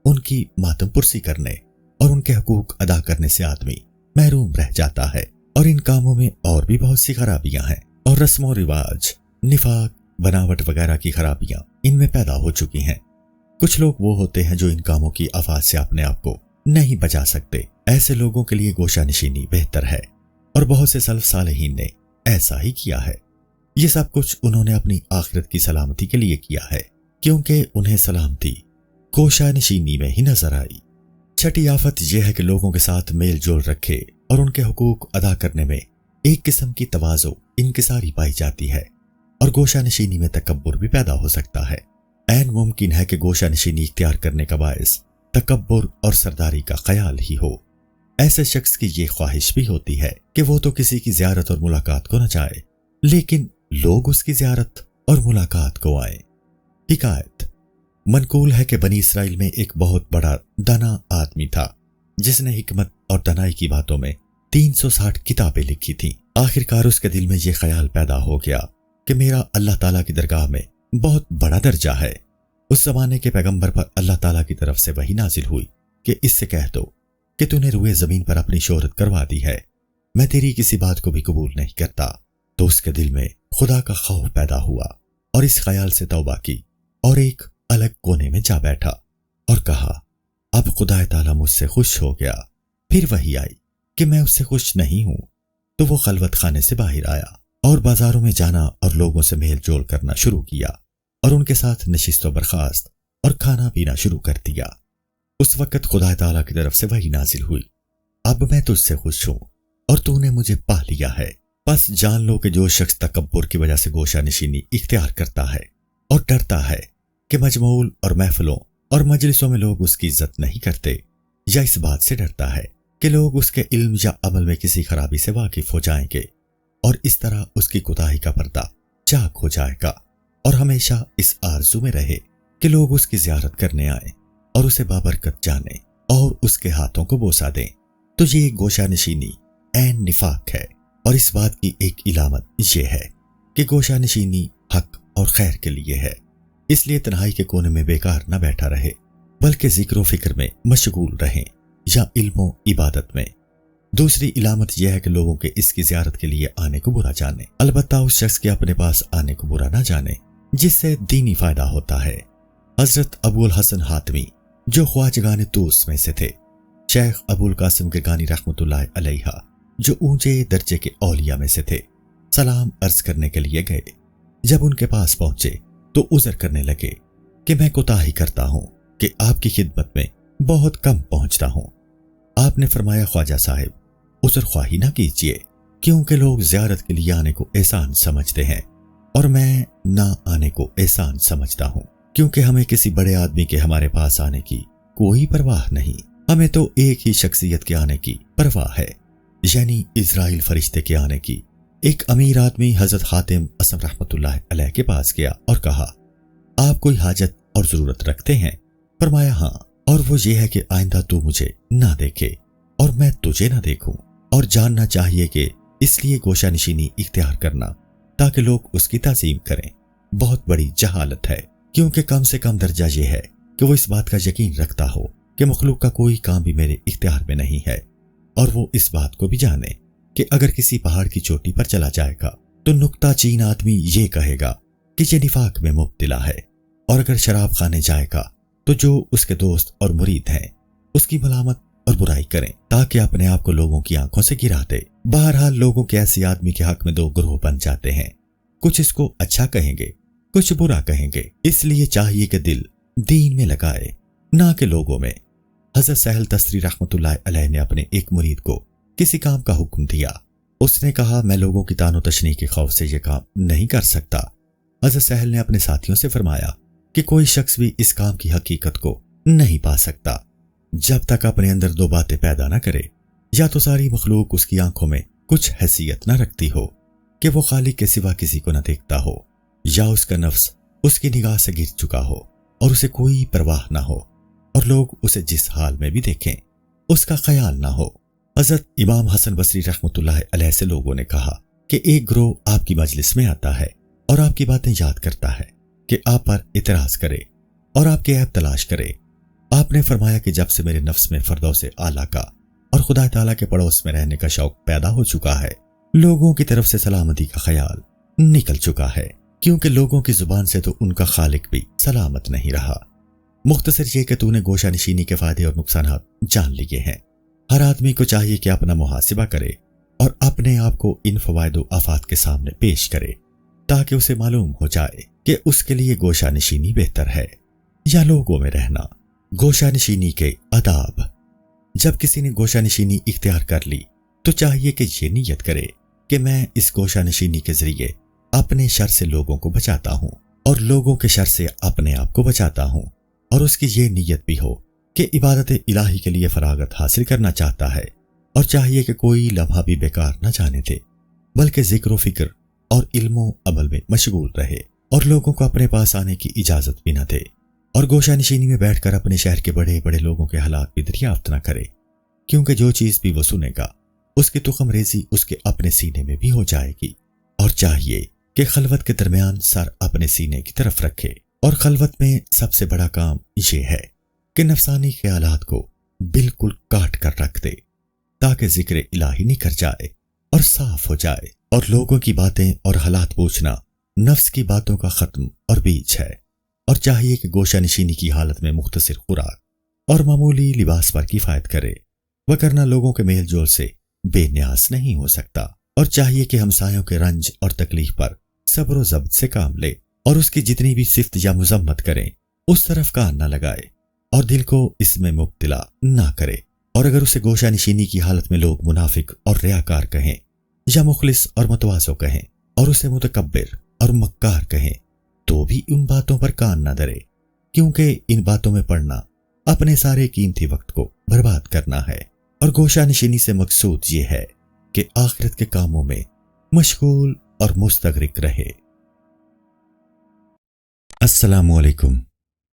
ان کی ماتم پرسی کرنے اور ان کے حقوق ادا کرنے سے آدمی محروم رہ جاتا ہے۔ اور ان کاموں میں اور بھی بہت سی خرابیاں ہیں، اور رسم و رواج، نفاق، بناوٹ وغیرہ کی خرابیاں ان میں پیدا ہو چکی ہیں۔ کچھ لوگ وہ ہوتے ہیں جو ان کاموں کی آفات سے اپنے آپ کو نہیں بچا سکتے، ایسے لوگوں کے لیے گوشہ نشینی بہتر ہے، اور بہت سے سلف صالحین نے ایسا ہی کیا ہے۔ یہ سب کچھ انہوں نے اپنی آخرت کی سلامتی کے لیے کیا ہے، کیونکہ انہیں سلامتی گوشہ نشینی میں ہی نظر آئی۔ چھٹی آفت یہ ہے کہ لوگوں کے ساتھ میل جول رکھے اور ان کے حقوق ادا کرنے میں ایک قسم کی تواضع انکساری پائی جاتی ہے، اور گوشہ نشینی میں تکبر بھی پیدا ہو سکتا ہے۔ عین ممکن ہے کہ گوشہ نشینی اختیار کرنے کا باعث تکبر اور سرداری کا خیال ہی ہو۔ ایسے شخص کی یہ خواہش بھی ہوتی ہے کہ وہ تو کسی کی زیارت اور ملاقات کو نہ جائے، لیکن لوگ اس کی زیارت اور ملاقات کو آئیں۔ حکایت منقول ہے کہ بنی اسرائیل میں ایک بہت بڑا دانا آدمی تھا جس نے حکمت اور دانائی کی باتوں میں 360 کتابیں لکھی تھیں۔ آخرکار اس کے دل میں یہ خیال پیدا ہو گیا کہ میرا اللہ تعالیٰ کی درگاہ میں بہت بڑا درجہ ہے۔ اس زمانے کے پیغمبر پر اللہ تعالیٰ کی طرف سے وحی نازل ہوئی کہ اس سے کہہ دو کہ تو نے روئے زمین پر اپنی شہرت کروا دی ہے، میں تیری کسی بات کو بھی قبول نہیں کرتا۔ تو اس کے دل میں خدا کا خوف پیدا ہوا اور اس خیال سے توبہ کی اور ایک الگ کونے میں جا بیٹھا اور کہا، اب خدا تعالیٰ مجھ سے خوش ہو گیا۔ پھر وحی آئی کہ میں اس سے خوش نہیں ہوں۔ تو وہ خلوت خانے سے باہر آیا اور بازاروں میں جانا اور لوگوں سے میل جول کرنا شروع کیا، اور ان کے ساتھ نشست و برخاست اور کھانا پینا شروع کر دیا۔ اس وقت خدا تعالیٰ کی طرف سے وحی نازل ہوئی، اب میں تجھ سے خوش ہوں اور تو نے مجھے پا لیا ہے۔ بس جان لو کہ جو شخص تکبر کی وجہ سے گوشہ نشینی اختیار کرتا ہے اور ڈرتا ہے کہ مجموعوں اور محفلوں اور مجلسوں میں لوگ اس کی عزت نہیں کرتے، یا اس بات سے ڈرتا ہے کہ لوگ اس کے علم یا عمل میں کسی خرابی سے واقف ہو جائیں گے، اور اس طرح اس کی کوتاہی کا پردہ چاک ہو جائے گا، اور ہمیشہ اس آرزو میں رہے کہ لوگ اس کی زیارت کرنے آئیں اور اسے بابرکت جانیں اور اس کے ہاتھوں کو بوسہ دیں، تو یہ گوشہ نشینی عین نفاق ہے۔ اور اس بات کی ایک علامت یہ ہے کہ گوشہ نشینی حق اور خیر کے لیے ہے، اس لیے تنہائی کے کونے میں بیکار نہ بیٹھا رہے، بلکہ ذکر و فکر میں مشغول رہیں یا علم و عبادت میں۔ دوسری علامت یہ ہے کہ لوگوں کے اس کی زیارت کے لیے آنے کو برا جانے، البتہ اس شخص کے اپنے پاس آنے کو برا نہ جانے جس سے دینی فائدہ ہوتا ہے۔ حضرت ابو الحسن حاتمی جو خواجگان توس میں سے تھے، شیخ ابو القاسم گرگانی رحمۃ اللہ علیہ جو اونچے درجے کے اولیاء میں سے تھے، سلام عرض کرنے کے لیے گئے۔ جب ان کے پاس پہنچے تو عذر کرنے لگے کہ میں کوتاہی کرتا ہوں کہ آپ کی خدمت میں بہت کم پہنچتا ہوں۔ آپ نے فرمایا خواجہ صاحب عذر خواہی نہ کیجیے، کیونکہ لوگ زیارت کے لیے آنے کو احسان سمجھتے ہیں اور میں نہ آنے کو احسان سمجھتا ہوں، کیونکہ ہمیں کسی بڑے آدمی کے ہمارے پاس آنے کی کوئی پرواہ نہیں، ہمیں تو ایک ہی شخصیت کے آنے کی پرواہ ہے، یعنی اسرائیل فرشتے کے آنے کی۔ ایک امیر آدمی حضرت حاتم اسم رحمۃ اللہ علیہ کے پاس گیا اور کہا آپ کوئی حاجت اور ضرورت رکھتے ہیں؟ فرمایا ہاں، اور وہ یہ ہے کہ آئندہ تو مجھے نہ دیکھے اور میں تجھے نہ دیکھوں، اور جاننا چاہیے کہ اس لیے گوشہ نشینی اختیار کرنا تاکہ لوگ اس کی تعظیم کریں بہت بڑی جہالت ہے، کیونکہ کم سے کم درجہ یہ ہے کہ وہ اس بات کا یقین رکھتا ہو کہ مخلوق کا کوئی کام بھی میرے اختیار میں نہیں ہے، اور وہ اس بات کو بھی جانے کہ اگر کسی پہاڑ کی چوٹی پر چلا جائے گا تو نکتہ چین آدمی یہ کہے گا کہ یہ نفاق میں مبتلا ہے، اور اگر شراب خانے جائے گا تو جو اس کے دوست اور مرید ہیں اس کی ملامت اور برائی کریں تاکہ اپنے آپ کو لوگوں کی آنکھوں سے گرا دے۔ بہرحال لوگوں کے ایسے آدمی کے حق میں دو گروہ بن جاتے ہیں، کچھ اس کو اچھا کہیں گے، کچھ برا کہیں گے، اس لیے چاہیے کہ دل دین میں لگائے نہ کہ لوگوں میں۔ حضرت سہل تستری رحمۃ اللہ علیہ نے اپنے ایک مرید کو کسی کام کا حکم دیا، اس نے کہا میں لوگوں کی تان و تشنیع کے خوف سے یہ کام نہیں کر سکتا۔ حضرت سہل نے اپنے ساتھیوں سے فرمایا کہ کوئی شخص بھی اس کام کی حقیقت کو نہیں پا سکتا جب تک اپنے اندر دو باتیں پیدا نہ کرے، یا تو ساری مخلوق اس کی آنکھوں میں کچھ حیثیت نہ رکھتی ہو کہ وہ خالق کے سوا کسی کو نہ دیکھتا ہو، یا اس کا نفس اس کی نگاہ سے گر چکا ہو اور اسے کوئی پرواہ نہ ہو، اور لوگ اسے جس حال میں بھی دیکھیں اس کا خیال نہ ہو۔ حضرت امام حسن بصری رحمۃ اللہ علیہ سے لوگوں نے کہا کہ ایک گروہ آپ کی مجلس میں آتا ہے اور آپ کی باتیں یاد کرتا ہے کہ آپ پر اعتراض کرے اور آپ کے عیب تلاش کرے۔ آپ نے فرمایا کہ جب سے میرے نفس میں فردوس اعلیٰ کا اور خدا تعالیٰ کے پڑوس میں رہنے کا شوق پیدا ہو چکا ہے، لوگوں کی طرف سے سلامتی کا خیال نکل چکا ہے، کیونکہ لوگوں کی زبان سے تو ان کا خالق بھی سلامت نہیں رہا۔ مختصر یہ کہ تو نے گوشہ نشینی کے فائدے اور نقصانات جان لیے ہیں۔ ہر آدمی کو چاہیے کہ اپنا محاسبہ کرے اور اپنے آپ کو ان فوائد و آفات کے سامنے پیش کرے تاکہ اسے معلوم ہو جائے کہ اس کے لیے گوشہ نشینی بہتر ہے یا لوگوں میں رہنا۔ گوشہ نشینی کے آداب۔ جب کسی نے گوشہ نشینی اختیار کر لی تو چاہیے کہ یہ نیت کرے کہ میں اس گوشہ نشینی کے ذریعے اپنے شر سے لوگوں کو بچاتا ہوں اور لوگوں کے شر سے اپنے آپ کو بچاتا ہوں، اور اس کی یہ نیت بھی ہو کہ عبادت الہی کے لیے فراغت حاصل کرنا چاہتا ہے، اور چاہیے کہ کوئی لمحہ بھی بیکار نہ جانے دے بلکہ ذکر و فکر اور علم و عمل میں مشغول رہے، اور لوگوں کو اپنے پاس آنے کی اجازت بھی نہ دے، اور گوشہ نشینی میں بیٹھ کر اپنے شہر کے بڑے بڑے لوگوں کے حالات بھی دریافت نہ کرے، کیونکہ جو چیز بھی وہ سنے گا اس کی تخم ریزی اس کے اپنے سینے میں بھی ہو جائے گی۔ اور چاہیے کہ خلوت کے درمیان سر اپنے سینے کی طرف رکھے، اور خلوت میں سب سے بڑا کام یہ ہے کہ نفسانی خیالات کو بالکل کاٹ کر رکھ دے تاکہ ذکر الہی نکھر جائے اور صاف ہو جائے، اور لوگوں کی باتیں اور حالات پوچھنا نفس کی باتوں کا ختم اور بیج ہے۔ اور چاہیے کہ گوشہ نشینی کی حالت میں مختصر خوراک اور معمولی لباس پر کفایت کرے، وگرنہ لوگوں کے میل جول سے بے نیاز نہیں ہو سکتا، اور چاہیے کہ ہمسایوں کے رنج اور تکلیف پر صبر و ضبط سے کام لے، اور اس کی جتنی بھی صفت یا مذمت کریں اس طرف کان نہ لگائے اور دل کو اس میں مبتلا نہ کرے، اور اگر اسے گوشہ نشینی کی حالت میں لوگ منافق اور ریاکار کہیں یا مخلص اور متواضع کہیں اور اسے متکبر اور مکار کہیں تو بھی ان باتوں پر کان نہ دھرے، کیونکہ ان باتوں میں پڑنا اپنے سارے قیمتی وقت کو برباد کرنا ہے، اور گوشہ نشینی سے مقصود یہ ہے کہ آخرت کے کاموں میں مشغول اور مستغرق رہے۔ السلام علیکم۔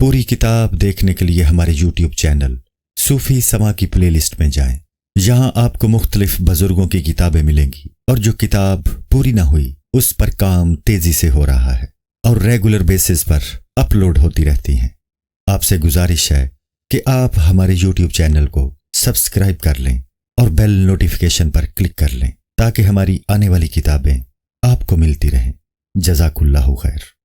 پوری کتاب دیکھنے کے لیے ہمارے یوٹیوب چینل صوفی سما کی پلے لسٹ میں جائیں، یہاں آپ کو مختلف بزرگوں کی کتابیں ملیں گی، اور جو کتاب پوری نہ ہوئی اس پر کام تیزی سے ہو رہا ہے اور ریگولر بیسس پر اپلوڈ ہوتی رہتی ہیں۔ آپ سے گزارش ہے کہ آپ ہمارے یوٹیوب چینل کو سبسکرائب کر لیں اور بیل نوٹیفیکیشن پر کلک کر لیں تاکہ ہماری آنے والی کتابیں آپ کو ملتی رہیں۔ جزاک اللہ خیر۔